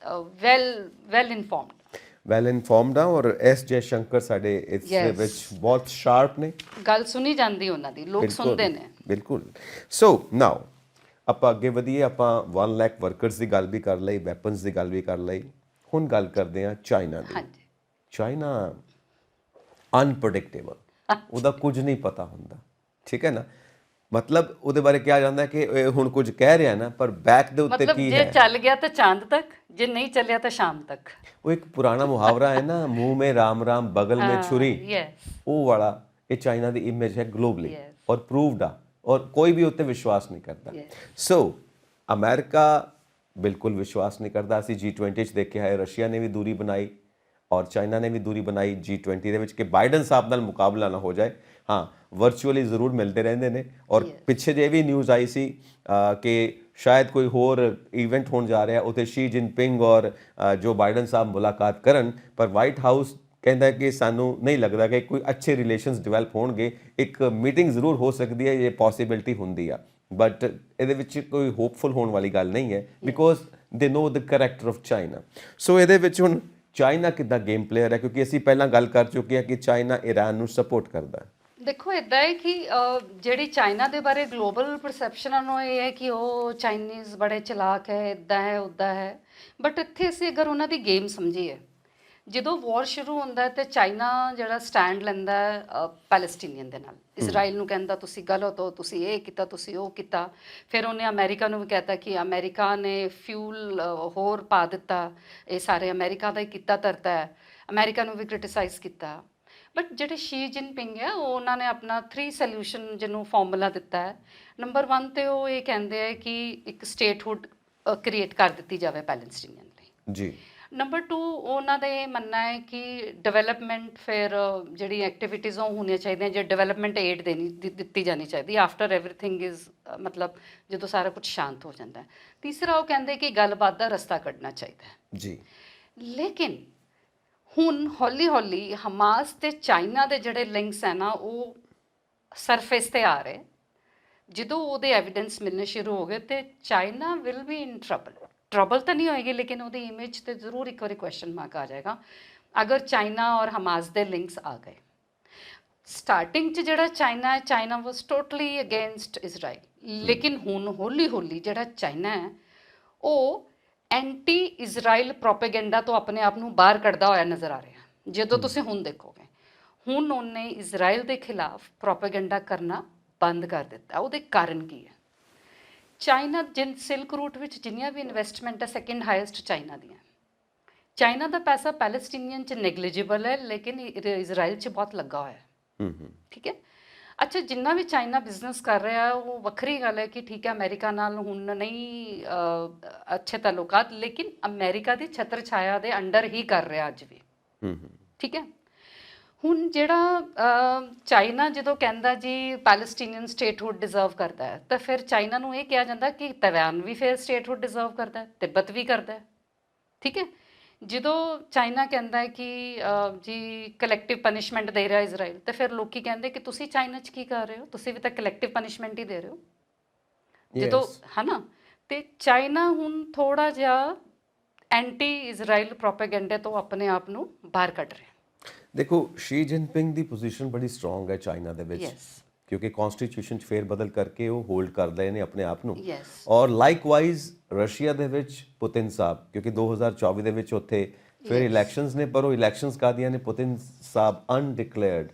ਵੈਲ ਇਨਫੋਰਮਡ ਆ। ਔਰ ਐਸ ਜੈ ਸ਼ੰਕਰ ਸਾਡੇ ਇਸ ਦੇ ਵਿੱਚ ਬਹੁਤ ਸ਼ਾਰਪ ਨੇ, ਗੱਲ ਸੁਣੀ ਜਾਂਦੀ ਉਹਨਾਂ ਦੀ, ਲੋਕ ਸੁਣਦੇ ਨੇ। ਬਿਲਕੁਲ। ਸੋ ਨਾਓ ਆਪਾਂ ਅੱਗੇ ਵਧੀਏ। ਆਪਾਂ 1 ਲੱਖ ਵਰਕਰਸ ਦੀ ਗੱਲ ਵੀ ਕਰ ਲਈ, ਵੈਪਨਸ ਦੀ ਗੱਲ ਵੀ ਕਰ ਲਈ। ਹੁਣ ਗੱਲ ਕਰਦੇ ਹਾਂ ਚਾਈਨਾ ਦੀ। ਚਾਈਨਾ ਅਨਪ੍ਰੈਡਿਕਟੇਬਲ, ਉਹਦਾ ਕੁਝ ਨਹੀਂ ਪਤਾ ਹੁੰਦਾ, ਠੀਕ ਹੈ ਨਾ। ਮਤਲਬ ਉਹਦੇ ਬਾਰੇ ਕਿਹਾ ਜਾਂਦਾ ਕਿ ਇਹ ਹੁਣ ਕੁਝ ਕਹਿ ਰਿਹਾ ਨਾ, ਪਰ ਬੈਕ ਦੇ ਉੱਤੇ ਮਤਲਬ ਕੀ ਜੇ ਹੈ। ਚੱਲ ਗਿਆ ਤਾਂ ਚਾਂਦ ਤੱਕ, ਜੇ ਨਹੀਂ ਚੱਲਿਆ ਤਾਂ ਸ਼ਾਮ ਤੱਕ। ਉਹ ਇੱਕ ਪੁਰਾਣਾ ਮੁਹਾਵਰਾ ਹੈ ਨਾ, ਮੂੰਹ ਮੇ ਰਾਮ ਰਾਮ ਬਗਲ ਮੇ ਛੁਰੀ, ਯੈਸ ਉਹ ਵਾਲਾ ਇਹ ਚਾਈਨਾ ਦੀ ਇਮੇਜ ਹੈ ਗਲੋਬਲੀ, Yes. ਔਰ ਪ੍ਰੂਵਡ ਆ, ਔਰ ਕੋਈ ਵੀ ਉੱਤੇ ਵਿਸ਼ਵਾਸ ਨਹੀਂ ਕਰਦਾ। Yes. ਸੋ ਅਮਰੀਕਾ ਬਿਲਕੁਲ ਵਿਸ਼ਵਾਸ ਨਹੀਂ ਕਰਦਾ। ਅਸੀਂ G20 'ਚ ਦੇਖਿਆ ਹੈ, ਰਸ਼ੀਆ ਨੇ ਵੀ ਦੂਰੀ ਬਣਾਈ ਔਰ ਚਾਈਨਾ ਨੇ ਵੀ ਦੂਰੀ ਬਣਾਈ G20 ਦੇ ਵਿੱਚ ਕਿ ਬਾਈਡਨ ਸਾਹਿਬ ਨਾਲ ਮੁਕਾਬਲਾ ਨਾ ਹੋ ਜਾਏ। ਹਾਂ, ਵਰਚੁਅਲੀ ਜ਼ਰੂਰ ਮਿਲਦੇ ਰਹਿੰਦੇ ਨੇ। ਔਰ ਪਿੱਛੇ ਜੇ ਵੀ ਨਿਊਜ਼ ਆਈ ਸੀ ਕਿ ਸ਼ਾਇਦ ਕੋਈ ਹੋਰ ਇਵੈਂਟ ਹੋਣ ਜਾ ਰਿਹਾ, ਉੱਥੇ ਸ਼ੀ ਜਿਨਪਿੰਗ ਔਰ ਜੋ ਬਾਈਡਨ ਸਾਹਿਬ ਮੁਲਾਕਾਤ ਕਰਨ, ਪਰ ਵਾਈਟ ਹਾਊਸ ਕਹਿੰਦਾ ਕਿ ਸਾਨੂੰ ਨਹੀਂ ਲੱਗਦਾ ਕਿ ਕੋਈ ਅੱਛੇ ਰਿਲੇਸ਼ਨਸ ਡਿਵੈਲਪ ਹੋਣਗੇ। ਇੱਕ ਮੀਟਿੰਗ ਜ਼ਰੂਰ ਹੋ ਸਕਦੀ ਹੈ, ਇਹ ਪੋਸੀਬਿਲਿਟੀ ਹੁੰਦੀ ਆ, ਬਟ ਇਹਦੇ ਵਿੱਚ ਕੋਈ ਹੋਪਫੁਲ ਹੋਣ ਵਾਲੀ ਗੱਲ ਨਹੀਂ ਹੈ, because they know the character of China. So ਇਹਦੇ ਵਿੱਚ ਹੁਣ ਚਾਈਨਾ ਕਿੱਦਾਂ ਗੇਮ ਪਲੇਅਰ ਹੈ, ਕਿਉਂਕਿ ਅਸੀਂ ਪਹਿਲਾਂ ਗੱਲ ਕਰ ਚੁੱਕੇ ਹਾਂ ਕਿ ਚਾਈਨਾ ਈਰਾਨ ਨੂੰ ਸਪੋਰਟ ਕਰਦਾ ਹੈ। ਦੇਖੋ ਇਦਾਂ ਹੈ ਕਿ ਜਿਹੜੀ ਚਾਈਨਾ ਦੇ ਬਾਰੇ ਗਲੋਬਲ ਪਰਸੈਪਸ਼ਨਾਂ ਨੂੰ ਇਹ ਹੈ ਕਿ ਉਹ ਚਾਈਨੀਜ਼ ਬੜੇ ਚਲਾਕ ਹੈ, ਇਦਾਂ ਹੈ ਉੱਦਾਂ ਹੈ, ਬਟ ਇੱਥੇ ਅਸੀਂ ਅਗਰ ਉਹਨਾਂ ਦੀ ਗੇਮ ਸਮਝੀਏ, ਜਦੋਂ ਵਾਰ ਸ਼ੁਰੂ ਹੁੰਦਾ ਹੈ ਤੇ ਚਾਈਨਾ ਜਿਹੜਾ ਸਟੈਂਡ ਲੈਂਦਾ ਹੈ ਪੈਲਸਟੀਨੀਅਨ ਦੇ ਨਾਲ, ਇਜ਼ਰਾਈਲ ਨੂੰ ਕਹਿੰਦਾ ਤੁਸੀਂ ਗਲਤ ਹੋ, ਤੁਸੀਂ ਇਹ ਕੀਤਾ, ਤੁਸੀਂ ਉਹ ਕੀਤਾ। ਫਿਰ ਉਹਨੇ ਅਮਰੀਕਾ ਨੂੰ ਵੀ ਕਹਿਤਾ ਕਿ ਅਮਰੀਕਾ ਨੇ ਫਿਊਲ ਹੋਰ ਪਾ ਦਿੱਤਾ, ਇਹ ਸਾਰੇ ਅਮਰੀਕਾ ਦਾ ਹੀ ਕੀਤਾ ਧਰਤਾ ਹੈ। ਅਮਰੀਕਾ ਨੂੰ ਵੀ ਕ੍ਰਿਟਿਸਾਈਜ਼ ਕੀਤਾ। ਬਟ ਜਿਹੜੇ ਸ਼ੀ ਜਿਨਪਿੰਗ ਹੈ, ਉਹ ਉਹਨਾਂ ਨੇ ਆਪਣਾ 3 ਸੋਲਿਊਸ਼ਨ ਜਿਹਨੂੰ ਫਾਰਮੂਲਾ ਦਿੱਤਾ ਹੈ। ਨੰਬਰ 1 ਤੇ ਉਹ ਇਹ ਕਹਿੰਦੇ ਹੈ ਕਿ ਇੱਕ ਸਟੇਟਹੁੱਡ ਕ੍ਰੀਏਟ ਕਰ ਦਿੱਤੀ ਜਾਵੇ ਪੈਲਸਟੀਨੀਅਨ ਲਈ ਜੀ। ਨੰਬਰ 2 ਉਹਨਾਂ ਦਾ ਇਹ ਮੰਨਣਾ ਹੈ ਕਿ ਡਿਵੈਲਪਮੈਂਟ ਫਿਰ ਜਿਹੜੀ ਐਕਟੀਵਿਟੀਜ਼ ਉਹ ਹੋਣੀਆਂ ਚਾਹੀਦੀਆਂ, ਜੇ ਡਿਵੈਲਪਮੈਂਟ ਏਡ ਦਿੱਤੀ ਜਾਣੀ ਚਾਹੀਦੀ ਆਫਟਰ ਐਵਰੀਥਿੰਗ ਇਜ਼, ਮਤਲਬ ਜਦੋਂ ਸਾਰਾ ਕੁਝ ਸ਼ਾਂਤ ਹੋ ਜਾਂਦਾ ਹੈ। ਤੀਸਰਾ ਉਹ ਕਹਿੰਦੇ ਕਿ ਗੱਲਬਾਤ ਦਾ ਰਸਤਾ ਕੱਢਣਾ ਚਾਹੀਦਾ ਹੈ ਜੀ। ਲੇਕਿਨ ਹੁਣ ਹੌਲੀ ਹੌਲੀ ਹਮਾਸ ਤੇ ਚਾਈਨਾ ਦੇ ਜਿਹੜੇ ਲਿੰਕਸ ਹੈ ਨਾ, ਉਹ ਸਰਫੇਸ ਤੇ ਆ ਰਹੇ। ਜਦੋਂ ਉਹਦੇ ਐਵੀਡੈਂਸ ਮਿਲਣੇ ਸ਼ੁਰੂ ਹੋ ਗਏ ਤੇ China will be in trouble ਤਾਂ ਨਹੀਂ ਹੋਏਗੀ, ਲੇਕਿਨ ਉਹਦੀ ਇਮੇਜ ਤੇ ਜ਼ਰੂਰ ਇੱਕ ਵਾਰੀ ਕੁਐਸਚਨ ਮਾਰਕ ਆ ਜਾਏਗਾ ਅਗਰ ਚਾਈਨਾ ਔਰ ਹਮਾਸ ਦੇ ਲਿੰਕਸ ਆ ਗਏ। ਸਟਾਰਟਿੰਗ 'ਚ ਜਿਹੜਾ China was totally against Israel, ਲੇਕਿਨ ਹੁਣ ਹੌਲੀ ਹੌਲੀ ਜਿਹੜਾ ਚਾਈਨਾ ਹੈ ਉਹ ਐਂਟੀ ਇਜ਼ਰਾਈਲ ਪ੍ਰੋਪੇਗੈਂਡਾ ਤੋਂ ਆਪਣੇ ਆਪ ਨੂੰ ਬਾਹਰ ਕੱਢਦਾ ਹੋਇਆ ਨਜ਼ਰ ਆ ਰਿਹਾ। ਜਦੋਂ ਤੁਸੀਂ ਹੁਣ ਦੇਖੋਗੇ, ਹੁਣ ਉਹਨੇ ਇਜ਼ਰਾਈਲ ਦੇ ਖਿਲਾਫ ਪ੍ਰੋਪੇਗੈਂਡਾ ਕਰਨਾ ਬੰਦ ਕਰ ਦਿੱਤਾ। ਉਹਦੇ ਕਾਰਨ ਕੀ ਹੈ? ਚਾਈਨਾ ਸਿਲਕ ਰੂਟ ਵਿੱਚ ਜਿੰਨੀਆਂ ਵੀ ਇਨਵੈਸਟਮੈਂਟ ਹੈ, ਸੈਕਿੰਡ ਹਾਈਐਸਟ ਚਾਈਨਾ ਦੀਆਂ। ਚਾਈਨਾ ਦਾ ਪੈਸਾ ਪੈਲਸਟੀਨੀਅਨ 'ਚ ਨੈਗਲੀਜੀਬਲ ਹੈ, ਲੇਕਿਨ ਇਜ਼ਰਾਈਲ 'ਚ ਬਹੁਤ ਲੱਗਾ ਹੋਇਆ ਹੈ। ਠੀਕ ਹੈ। ਅੱਛਾ, ਜਿੰਨਾ ਵੀ ਚਾਈਨਾ ਬਿਜ਼ਨਸ ਕਰ ਰਿਹਾ ਉਹ ਵੱਖਰੀ ਗੱਲ ਹੈ ਕਿ ਠੀਕ ਹੈ ਅਮਰੀਕਾ ਨਾਲ ਹੁਣ ਨਹੀਂ ਅੱਛੇ ਤਾਲੁਕਾਤ, ਲੇਕਿਨ ਅਮਰੀਕਾ ਦੀ ਛਤਰ ਛਾਇਆ ਦੇ ਅੰਡਰ ਹੀ ਕਰ ਰਿਹਾ ਅੱਜ ਵੀ। ਠੀਕ ਹੈ। ਹੁਣ ਜਿਹੜਾ ਚਾਈਨਾ ਜਦੋਂ ਕਹਿੰਦਾ ਜੀ ਪੈਲਸਟੀਨੀਅਨ ਸਟੇਟਹੁੱਡ ਡਿਜ਼ਰਵ ਕਰਦਾ ਹੈ, ਤਾਂ ਫਿਰ ਚਾਈਨਾ ਨੂੰ ਇਹ ਕਿਹਾ ਜਾਂਦਾ ਕਿ ਤਾਇਵਾਨ ਵੀ ਫਿਰ ਸਟੇਟਹੁੱਡ ਡਿਜ਼ਰਵ ਕਰਦਾ ਹੈ, ਤਿੱਬਤ ਵੀ ਕਰਦਾ ਹੈ। ਠੀਕ ਹੈ। ਜਦੋਂ ਚਾਈਨਾ ਕਹਿੰਦਾ ਹੈ ਕਿ ਜੀ ਕਲੈਕਟਿਵ ਪਨਿਸ਼ਮੈਂਟ ਦੇ ਰਿਹਾ ਇਜ਼ਰਾਈਲ, ਤਾਂ ਫਿਰ ਲੋਕੀ ਕਹਿੰਦੇ ਕਿ ਤੁਸੀਂ ਚਾਈਨਾ 'ਚ ਕੀ ਕਰ ਰਹੇ ਹੋ, ਤੁਸੀਂ ਵੀ ਤਾਂ ਕਲੈਕਟਿਵ ਪਨਿਸ਼ਮੈਂਟ ਹੀ ਦੇ ਰਹੇ ਹੋ। ਜਦੋਂ ਹੈ ਨਾ, ਤੇ ਚਾਈਨਾ ਹੁਣ ਥੋੜਾ ਜਿਹਾ ਐਂਟੀ ਇਜ਼ਰਾਈਲ ਪ੍ਰੋਪੇਗੈਂਡੇ ਤੋਂ ਆਪਣੇ ਆਪ ਨੂੰ ਬਾਹਰ ਕੱਢ ਰਿਹਾ। ਦੇਖੋ, ਸ਼ੀ ਜਿਨਪਿੰਗ ਦੀ ਪੋਜੀਸ਼ਨ ਬੜੀ ਸਟਰੋਂਗ ਹੈ ਚਾਈਨਾ ਦੇ ਵਿੱਚ, ਕਿਉਂਕਿ ਕਨਸਟੀਟਿਊਸ਼ਨ 'ਚ ਫੇਰ ਬਦਲ ਕਰਕੇ ਉਹ ਹੋਲਡ ਕਰਦੇ ਨੇ ਆਪਣੇ ਆਪ ਨੂੰ। ਔਰ ਲਾਈਕਵਾਈਜ਼ ਰਸ਼ੀਆ ਦੇ ਵਿੱਚ ਪੁਤਿਨ ਸਾਹਿਬ, ਕਿਉਂਕਿ 2024 ਦੇ ਵਿੱਚ ਉੱਥੇ ਫਿਰ ਇਲੈਕਸ਼ਨਸ ਨੇ, ਪਰ ਉਹ ਇਲੈਕਸ਼ਨਸ ਕਾਹਦੀਆਂ ਨੇ? ਪੁਤਿਨ ਸਾਹਿਬ ਅਨਡਿਕਲੇਅਰਡ,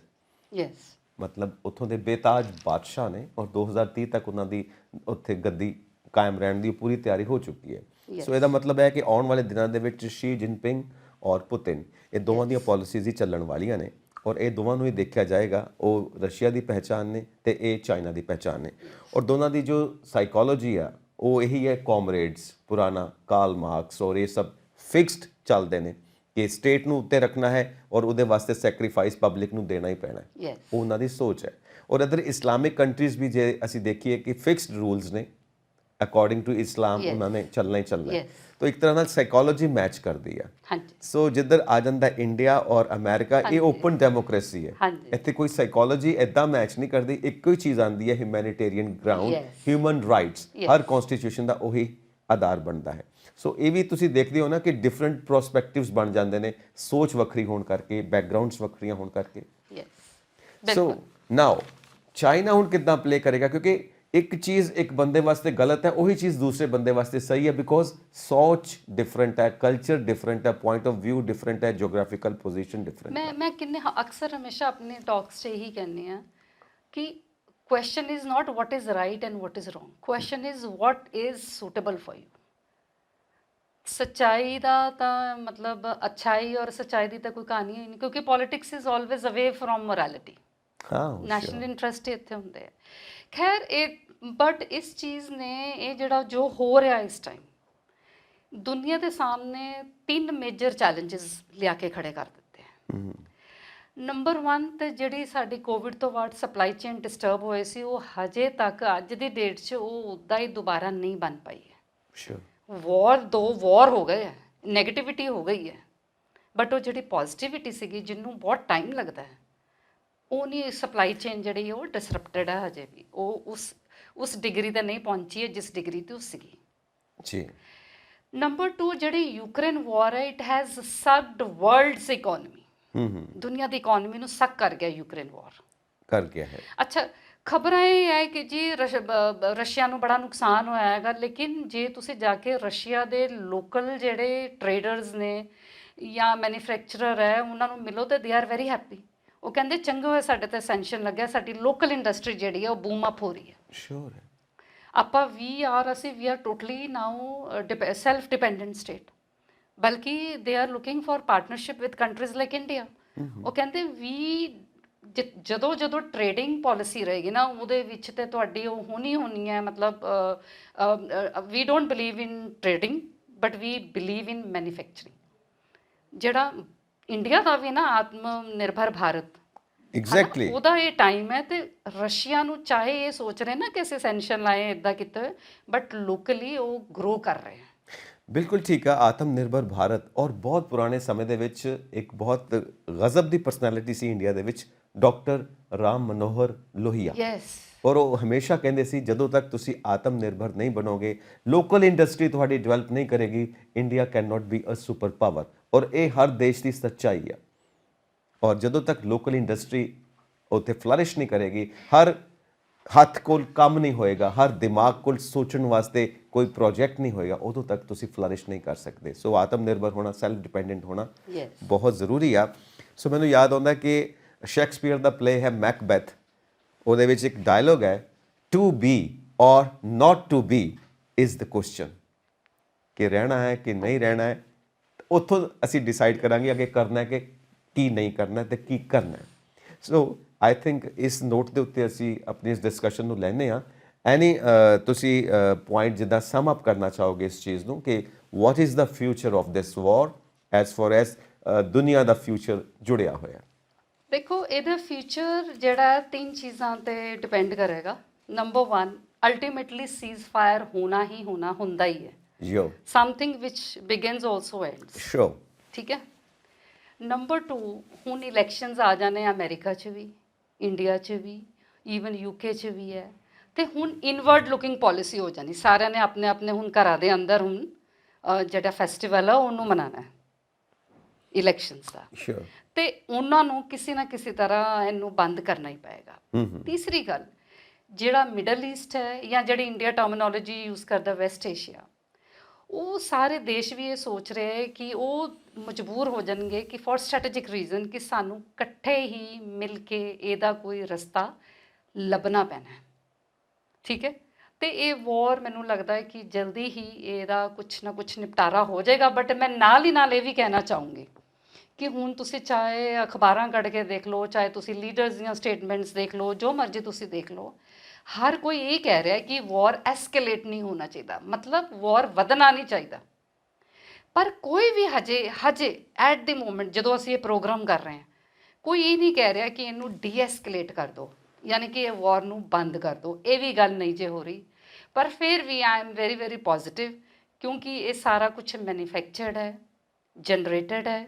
ਮਤਲਬ ਉੱਥੋਂ ਦੇ ਬੇਤਾਜ ਬਾਦਸ਼ਾਹ ਨੇ, ਔਰ 2030 ਤੱਕ ਉਹਨਾਂ ਦੀ ਉੱਥੇ ਗੱਦੀ ਕਾਇਮ ਰਹਿਣ ਦੀ ਪੂਰੀ ਤਿਆਰੀ ਹੋ ਚੁੱਕੀ ਹੈ। ਸੋ ਇਹਦਾ ਮਤਲਬ ਹੈ ਕਿ ਆਉਣ ਵਾਲੇ ਦਿਨਾਂ ਦੇ ਵਿੱਚ ਸ਼ੀ ਜਿਨਪਿੰਗ ਔਰ ਪੁਤਿਨ, ਇਹ ਦੋਵਾਂ ਦੀਆਂ ਪਾਲਿਸੀਜ਼ ਹੀ ਚੱਲਣ ਵਾਲੀਆਂ ਨੇ, ਔਰ ਇਹ ਦੋਵਾਂ ਨੂੰ ਹੀ ਦੇਖਿਆ ਜਾਏਗਾ। ਉਹ ਰਸ਼ੀਆ ਦੀ ਪਹਿਚਾਣ ਨੇ ਤੇ ਇਹ ਚਾਈਨਾ ਦੀ ਪਹਿਚਾਣ ਨੇ, ਔਰ ਦੋਨਾਂ ਦੀ ਜੋ ਸਾਈਕੋਲੋਜੀ ਆ ਉਹ ਇਹੀ ਹੈ, ਕਾਮਰੇਡਸ, ਪੁਰਾਣਾ ਕਾਰਲ ਮਾਰਕਸ, ਔਰ ਇਹ ਸਭ ਫਿਕਸਡ ਚੱਲਦੇ ਨੇ ਕਿ ਸਟੇਟ ਨੂੰ ਉੱਤੇ ਰੱਖਣਾ ਹੈ ਔਰ ਉਹਦੇ ਵਾਸਤੇ ਸੈਕਰੀਫਾਈਸ ਪਬਲਿਕ ਨੂੰ ਦੇਣਾ ਹੀ ਪੈਣਾ ਹੈ। ਉਹ ਉਹਨਾਂ ਦੀ ਸੋਚ ਹੈ। ਔਰ ਇੱਧਰ ਇਸਲਾਮਿਕ ਕੰਟਰੀਜ਼ ਵੀ ਜੇ ਅਸੀਂ ਦੇਖੀਏ ਕਿ ਫਿਕਸਡ ਰੂਲਸ ਨੇ, ਅਕੋਰਡਿੰਗ ਟੂ ਇਸਲਾਮ ਉਹਨਾਂ ਨੇ ਚੱਲਣਾ ਹੀ ਚੱਲਣਾ ਹੈ। ਤਾਂ ਇੱਕ ਤਰ੍ਹਾਂ ਨਾਲ ਸਾਈਕੋਲੋਜੀ ਮੈਚ ਕਰਦੀ ਆ। ਸੋ ਜਿੱਧਰ ਆ ਜਾਂਦਾ ਇੰਡੀਆ ਔਰ ਅਮਰੀਕਾ, ਇਹ ਓਪਨ ਡੈਮੋਕ੍ਰੇਸੀ ਹੈ, ਇੱਥੇ ਕੋਈ ਸਾਈਕੋਲੋਜੀ ਇੱਦਾਂ ਮੈਚ ਨਹੀਂ ਕਰਦੀ। ਇੱਕੋ ਹੀ ਚੀਜ਼ ਆਉਂਦੀ ਹੈ, ਹਿਊਮੈਨਿਟੇਰੀਅਨ ਗਰਾਊਂਡ, ਹਿਊਮਨ ਰਾਈਟਸ, ਹਰ ਕਨਸਟੀਟਿਊਸ਼ਨ ਦਾ ਉਹੀ ਆਧਾਰ ਬਣਦਾ ਹੈ। ਸੋ ਇਹ ਵੀ ਤੁਸੀਂ ਦੇਖਦੇ ਹੋ ਨਾ ਕਿ ਡਿਫਰੈਂਟ ਪ੍ਰੋਸਪੈਕਟਿਵਸ ਬਣ ਜਾਂਦੇ ਨੇ, ਸੋਚ ਵੱਖਰੀ ਹੋਣ ਕਰਕੇ, ਬੈਕਗਰਾਉਂਡਸ ਵੱਖਰੀਆਂ ਹੋਣ ਕਰਕੇ। ਸੋ ਨਾਓ ਚਾਈਨਾ ਹੁਣ ਕਿੱਦਾਂ ਪਲੇ ਕਰੇਗਾ? ਕਿਉਂਕਿ ਇੱਕ ਚੀਜ਼ ਇੱਕ ਬੰਦੇ ਵਾਸਤੇ ਗਲਤ ਹੈ, ਉਹੀ ਚੀਜ਼ ਦੂਸਰੇ ਬੰਦੇ ਵਾਸਤੇ ਸਹੀ ਹੈ, ਬਿਕੋਜ਼ ਸੋਚ ਡਿਫਰੈਂਟ ਹੈ, ਕਲਚਰ ਡਿਫਰੈਂਟ ਹੈ, ਪੁਆਇੰਟ ਆਫ ਵਿਊ ਡਿਫਰੈਂਟ ਹੈ, ਜੀਓਗ੍ਰਾਫਿਕਲ ਪੋਜੀਸ਼ਨ ਡਿਫਰੈਂਟ ਹੈ। ਮੈਂ ਕਿੰਨੇ ਅਕਸਰ ਹਮੇਸ਼ਾ ਆਪਣੇ ਟਾਕਸ 'ਚ ਇਹੀ ਕਹਿੰਦੀ ਆ ਕਿ question is not what is right and what is wrong, question is what is suitable for you. ਸੱਚਾਈ ਦਾ ਤਾਂ ਮਤਲਬ ਅੱਛਾਈ ਔਰ ਸੱਚਾਈ ਦੀ ਤਾਂ ਕੋਈ ਕਹਾਣੀ ਹੀ ਨਹੀਂ, ਕਿਉਂਕਿ ਪੋਲਿਟਿਕਸ ਇਜ਼ ਆਲਵੇਜ਼ ਅਵੇ ਫਰੋਮ ਮੋਰੈਲਿਟੀ। ਹਾਂ ਨੈਸ਼ਨਲ ਇੰਟਰਸਟ ਇੱਥੇ ਹੁੰਦੇ ਆ। ਖੈਰ ਇਹ ਬਟ ਇਸ ਚੀਜ਼ ਨੇ ਇਹ ਜਿਹੜਾ ਜੋ ਹੋ ਰਿਹਾ ਇਸ ਟਾਈਮ ਦੁਨੀਆ ਦੇ ਸਾਹਮਣੇ 3 ਮੇਜਰ ਚੈਲੰਜਸ ਲਿਆ ਕੇ ਖੜੇ ਕਰ ਦਿੱਤੇ ਆ। ਨੰਬਰ 1 ਤੇ ਜਿਹੜੀ ਸਾਡੀ ਕੋਵਿਡ ਤੋਂ ਬਾਅਦ ਸਪਲਾਈ ਚੇਨ ਡਿਸਟਰਬ ਹੋਏ ਸੀ, ਉਹ ਹਜੇ ਤੱਕ ਅੱਜ ਦੀ ਡੇਟ 'ਚ ਉਹ ਉੱਦਾਂ ਹੀ ਦੁਬਾਰਾ ਨਹੀਂ ਬਣ ਪਾਈ ਹੈ। ਸ਼ੋਰ ਵਾਰ ਹੋ ਗਏ ਹੈ, ਨੈਗੇਟਿਵਿਟੀ ਹੋ ਗਈ ਹੈ, ਬਟ ਉਹ ਜਿਹੜੀ ਪੋਜ਼ਿਟਿਵਿਟੀ ਸੀਗੀ ਜਿਹਨੂੰ ਬਹੁਤ ਟਾਈਮ ਲੱਗਦਾ ਹੈ, ਉਹ ਨਹੀਂ। ਸਪਲਾਈ ਚੇਨ ਜਿਹੜੀ ਉਹ ਡਿਸਰਪਟਡ ਹੈ ਹਜੇ ਵੀ, ਉਹ ਉਸ ਡਿਗਰੀ ਤੇ ਨਹੀਂ ਪਹੁੰਚੀ ਹੈ ਜਿਸ ਡਿਗਰੀ ਤੇ ਉਹ ਸੀਗੀ ਜੀ। ਨੰਬਰ 2 ਜਿਹੜੀ ਯੂਕਰੇਨ ਵਾਰ ਹੈ, it has Scud world's economy. ਦੁਨੀਆ ਦੀ ਇਕੋਨਮੀ ਨੂੰ ਸੱਕ ਕਰ ਗਿਆ ਯੂਕਰੇਨ ਵਾਰ, ਕਰ ਗਿਆ ਹੈ। ਅੱਛਾ ਖਬਰਾਂ ਇਹ ਹੈ ਕਿ ਜੀ ਰਸ਼ੀਆ ਨੂੰ ਬੜਾ ਨੁਕਸਾਨ ਹੋਇਆ ਹੈਗਾ, ਲੇਕਿਨ ਜੇ ਤੁਸੀਂ ਜਾ ਕੇ ਰਸ਼ੀਆ ਦੇ ਲੋਕਲ ਜਿਹੜੇ ਟਰੇਡਰਸ ਨੇ ਜਾਂ ਮੈਨੂਫੈਕਚਰਰ ਹੈ ਉਹਨਾਂ ਨੂੰ ਮਿਲੋ ਤੇ ਦੇ ਆਰ ਵੈਰੀ ਹੈਪੀ। ਉਹ ਕਹਿੰਦੇ ਚੰਗੇ ਹੋਏ ਸਾਡੇ ਤੇ ਸੈਂਕਸ਼ਨ ਲੱਗਿਆ, ਸਾਡੀ ਲੋਕਲ ਇੰਡਸਟਰੀ ਜਿਹੜੀ ਹੈ ਉਹ ਬੂਮ ਅਪ ਹੋ ਰਹੀ ਹੈ। ਸ਼ੋਰ ਹੈ। ਆਪਾਂ we are totally now self dependent state, ਬਲਕਿ they are looking for partnership with countries like India. ਉਹ ਕਹਿੰਦੇ ਜਦੋਂ ਟ੍ਰੇਡਿੰਗ ਪਾਲਿਸੀ ਰਹੇਗੀ ਨਾ ਉਹਦੇ ਵਿੱਚ ਤੇ ਤੁਹਾਡੀ ਉਹ ਹੋਣੀ ਹੈ, ਮਤਲਬ we don't believe in trading but we believe in manufacturing. ਜਿਹੜਾ ਇੰਡੀਆ ਦਾ ਵੀ ਨਾ ਆਤਮ ਨਿਰਭਰ ਭਾਰਤ ਐਗਜ਼ੈਕਟਲੀ ਉਹਦਾ ਇਹ ਟਾਈਮ ਹੈ, ਤੇ ਰਸ਼ੀਆ ਨੂੰ ਚਾਹੇ ਇਹ ਸੋਚ ਰਹੇ ਨਾ ਕਿ ਅਸੀਂ ਸੈਂਕਸ਼ਨ ਲਾਏ ਇੱਦਾਂ ਕੀਤੇ ਹੋਏ, ਬਟ ਲੋਕਲੀ ਉਹ ਗਰੋ ਕਰ ਰਹੇ ਹੈ। ਬਿਲਕੁਲ ਠੀਕ ਆ। ਆਤਮ ਨਿਰਭਰ ਭਾਰਤ ਔਰ ਬਹੁਤ ਪੁਰਾਣੇ ਸਮੇਂ ਦੇ ਵਿੱਚ ਇੱਕ ਬਹੁਤ ਗਜ਼ਬ ਦੀ ਪਰਸਨੈਲਿਟੀ ਸੀ ਇੰਡੀਆ ਦੇ ਵਿੱਚ, ਡਾਕਟਰ ਰਾਮ ਮਨੋਹਰ ਲੋਹੀਆ। ਯੈਸ। ਔਰ ਉਹ ਹਮੇਸ਼ਾ ਕਹਿੰਦੇ ਸੀ ਜਦੋਂ ਤੱਕ ਤੁਸੀਂ ਆਤਮ ਨਿਰਭਰ ਨਹੀਂ ਬਣੋਗੇ, ਲੋਕਲ ਇੰਡਸਟਰੀ ਤੁਹਾਡੀ ਡਿਵੈਲਪ ਨਹੀਂ ਕਰੇਗੀ, India can not be a super power. ਔਰ ਇਹ ਹਰ ਦੇਸ਼ ਦੀ ਸੱਚਾਈ ਆ। ਔਰ ਜਦੋਂ ਤੱਕ ਲੋਕਲ ਇੰਡਸਟਰੀ ਉੱਥੇ ਫਲਰਿਸ਼ ਨਹੀਂ ਕਰੇਗੀ, ਹਰ ਹੱਥ ਕੋਲ ਕੰਮ ਨਹੀਂ ਹੋਏਗਾ, ਹਰ ਦਿਮਾਗ ਕੋਲ ਸੋਚਣ ਵਾਸਤੇ ਕੋਈ ਪ੍ਰੋਜੈਕਟ ਨਹੀਂ ਹੋਏਗਾ, ਉਦੋਂ ਤੱਕ ਤੁਸੀਂ ਫਲਰਿਸ਼ ਨਹੀਂ ਕਰ ਸਕਦੇ। ਸੋ ਆਤਮ ਨਿਰਭਰ ਹੋਣਾ, ਸੈਲਫ ਡਿਪੈਂਡੈਂਟ ਹੋਣਾ ਬਹੁਤ ਜ਼ਰੂਰੀ ਆ। ਸੋ ਮੈਨੂੰ ਯਾਦ ਆਉਂਦਾ ਕਿ ਸ਼ੇਕਸਪੀਅਰ ਦਾ ਪਲੇ ਹੈ ਮੈਕਬੈਥ, ਉਹਦੇ ਵਿੱਚ ਇੱਕ ਡਾਇਲੋਗ ਹੈ, to be or not to be is the question, ਕਿ ਰਹਿਣਾ ਹੈ ਕਿ ਨਹੀਂ ਰਹਿਣਾ ਹੈ। ਉੱਥੋਂ ਅਸੀਂ ਡਿਸਾਈਡ ਕਰਾਂਗੇ ਅੱਗੇ ਕਰਨਾ ਹੈ ਕਿ ਕੀ ਨਹੀਂ ਕਰਨਾ ਤੇ ਕੀ ਕਰਨਾ ਹੈ। ਸੋ ਆਈ ਥਿੰਕ ਇਸ ਨੋਟ ਦੇ ਉੱਤੇ ਅਸੀਂ ਆਪਣੀ ਇਸ ਡਿਸਕਸ਼ਨ ਨੂੰ ਲੈਂਦੇ ਹਾਂ। ਐਨੀ ਤੁਸੀਂ ਪੁਆਇੰਟ ਜਿੱਦਾਂ ਸਮ ਅਪ ਕਰਨਾ ਚਾਹੋਗੇ ਇਸ ਚੀਜ਼ ਨੂੰ ਕਿ what is the future of this war as far as ਦੁਨੀਆ ਦਾ ਫਿਊਚਰ ਜੁੜਿਆ ਹੋਇਆ? ਦੇਖੋ ਇਹਦਾ ਫਿਊਚਰ ਜਿਹੜਾ 3 ਚੀਜ਼ਾਂ ਤੇ ਡਿਪੈਂਡ ਕਰੇਗਾ। ਨੰਬਰ 1 ਅਲਟੀਮੇਟਲੀ ਸੀਜ਼ ਫਾਇਰ ਹੋਣਾ ਹੀ ਹੁੰਦਾ ਹੀ ਹੈ। ਯੋ ਸਮਥਿੰਗ ਵਿਚ ਬਿਗਿਨਸ ਆਲਸੋ ਐਂਡਸ। ਸ਼ੋ ਠੀਕ ਹੈ। ਨੰਬਰ 2 ਹੁਣ ਇਲੈਕਸ਼ਨਸ ਆ ਜਾਣੇ ਅਮਰੀਕਾ 'ਚ ਵੀ, ਇੰਡੀਆ 'ਚ ਵੀ, ਈਵਨ ਯੂਕੇ 'ਚ ਵੀ ਹੈ, ਤੇ ਹੁਣ ਇਨਵਰਡ ਲੁਕਿੰਗ ਪਾਲਿਸੀ ਹੋ ਜਾਣੀ। ਸਾਰਿਆਂ ਨੇ ਆਪਣੇ ਹੁਣ ਘਰਾਂ ਦੇ ਅੰਦਰ ਹੁਣ ਜਿਹੜਾ ਫੈਸਟੀਵਲ ਆ ਉਹਨੂੰ ਮਨਾਉਣਾ ਹੈ ਇਲੈਕਸ਼ਨਸ ਦਾ, ਸ਼ੋਰ। ਤੇ ਉਹਨਾਂ ਨੂੰ ਕਿਸੇ ਨਾ ਕਿਸੇ ਤਰ੍ਹਾਂ ਇਹਨੂੰ ਬੰਦ ਕਰਨਾ ਹੀ ਪਏਗਾ। ਤੀਸਰੀ ਗੱਲ, ਜਿਹੜਾ ਮਿਡਲ ਈਸਟ ਹੈ ਜਾਂ ਜਿਹੜੀ ਇੰਡੀਆ ਟਰਮੀਨੋਲੋਜੀ ਯੂਜ਼ ਕਰਦਾ ਵੈਸਟ ਏਸ਼ੀਆ, ਉਹ ਸਾਰੇ ਦੇਸ਼ ਵੀ ਇਹ ਸੋਚ ਰਹੇ ਕਿ ਉਹ ਮਜਬੂਰ ਹੋ ਜਾਣਗੇ ਕਿ ਫॉर ਸਟ੍ਰੈਟੇਜਿਕ ਰੀਜ਼ਨ ਕਿ ਸਾਨੂੰ ਇਕੱਠੇ ਹੀ ਮਿਲ ਕੇ ਇਹਦਾ ਕੋਈ ਰਸਤਾ ਲੱਭਣਾ ਪੈਣਾ ਹੈ। ਠੀਕ ਹੈ। ਤੇ ਇਹ ਵਾਰ ਮੈਨੂੰ ਲੱਗਦਾ ਹੈ ਕਿ ਜਲਦੀ ਹੀ ਇਹਦਾ ਕੁਛ ਨਾ ਕੁਛ ਨਿਪਟਾਰਾ ਹੋ ਜਾਏਗਾ। ਬਟ ਮੈਂ ਨਾਲ ਹੀ ਨਾਲ ਇਹ ਵੀ ਕਹਿਣਾ ਚਾਹੂੰਗੀ ਕਿ ਹੁਣ ਤੁਸੀਂ ਚਾਹੇ ਅਖਬਾਰਾਂ ਕੱਢ ਕੇ ਦੇਖ ਲਓ, ਚਾਹੇ ਤੁਸੀਂ ਲੀਡਰਸ ਦੀਆਂ ਸਟੇਟਮੈਂਟਸ ਦੇਖ ਲਓ, ਜੋ ਮਰਜ਼ੀ ਤੁਸੀਂ ਦੇਖ ਲਓ, ਹਰ ਕੋਈ ਇਹ ਕਹਿ ਰਿਹਾ ਕਿ ਵਾਰ ਐਸਕੇਲੇਟ ਨਹੀਂ ਹੋਣਾ ਚਾਹੀਦਾ, ਮਤਲਬ ਵਾਰ ਵਧਣਾ ਨਹੀਂ ਚਾਹੀਦਾ। ਪਰ ਕੋਈ ਵੀ ਹਜੇ ਐਟ ਦੀ ਮੋਮੈਂਟ ਜਦੋਂ ਅਸੀਂ ਇਹ ਪ੍ਰੋਗਰਾਮ ਕਰ ਰਹੇ ਹਾਂ, ਕੋਈ ਇਹ ਨਹੀਂ ਕਹਿ ਰਿਹਾ ਕਿ ਇਹਨੂੰ ਡੀਐਸਕੇਲੇਟ ਕਰ ਦਿਓ, ਯਾਨੀ ਕਿ ਇਹ ਵਾਰ ਨੂੰ ਬੰਦ ਕਰ ਦਿਓ। ਇਹ ਵੀ ਗੱਲ ਨਹੀਂ ਜੇ ਹੋ ਰਹੀ। ਪਰ ਫਿਰ ਵੀ I am very very positive, ਕਿਉਂਕਿ ਇਹ ਸਾਰਾ ਕੁਛ ਮੈਨੂਫੈਕਚਰਡ ਹੈ, ਜਨਰੇਟਡ ਹੈ,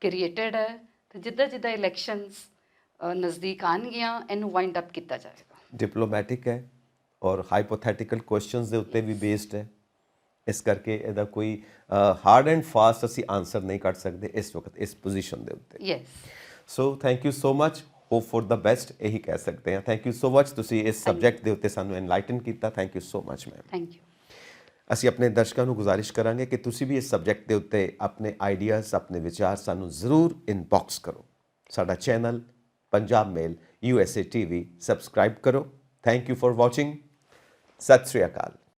ਕ੍ਰੀਏਟਡ ਹੈ, ਤੇ ਜਿੱਦਾਂ ਇਲੈਕਸ਼ਨਸ ਨਜ਼ਦੀਕ ਆਉਣਗੀਆਂ ਇਹਨੂੰ ਵਾਈਂਡ ਅਪ ਕੀਤਾ ਜਾਏਗਾ। ਡਿਪਲੋਮੈਟਿਕ ਹੈ ਔਰ ਹਾਈਪੋਥੈਟੀਕਲ ਕੁਐਸਚਨਸ ਦੇ ਉੱਤੇ ਵੀ ਬੇਸਡ ਹੈ, ਇਸ ਕਰਕੇ ਇਹਦਾ ਕੋਈ ਹਾਰਡ ਐਂਡ ਫਾਸਟ ਅਸੀਂ ਆਨਸਰ ਨਹੀਂ ਕੱਢ ਸਕਦੇ ਇਸ ਵਕਤ ਇਸ ਪੋਜੀਸ਼ਨ ਦੇ ਉੱਤੇ। Yes. So thank you so much. Hope for the best ਇਹੀ ਕਹਿ ਸਕਦੇ ਹਾਂ। ਥੈਂਕ ਯੂ ਸੋ ਮਚ, ਤੁਸੀਂ ਇਸ ਸਬਜੈਕਟ ਦੇ ਉੱਤੇ ਸਾਨੂੰ ਐਨਲਾਈਟਨ ਕੀਤਾ। Thank you so much ma'am. Thank you. ਅਸੀਂ ਆਪਣੇ ਦਰਸ਼ਕਾਂ ਨੂੰ ਗੁਜ਼ਾਰਿਸ਼ ਕਰਾਂਗੇ ਕਿ ਤੁਸੀਂ ਵੀ ਇਸ ਸਬਜੈਕਟ ਦੇ ਉੱਤੇ ਆਪਣੇ ਆਈਡੀਆਜ਼, ਆਪਣੇ ਵਿਚਾਰ ਸਾਨੂੰ ਜ਼ਰੂਰ ਇਨਬਾਕਸ ਕਰੋ। ਸਾਡਾ ਚੈਨਲ ਪੰਜਾਬ ਮੇਲ USA TV ਸਬਸਕ੍ਰਾਈਬ ਕਰੋ। Thank you for watching. Sat Sri Akal.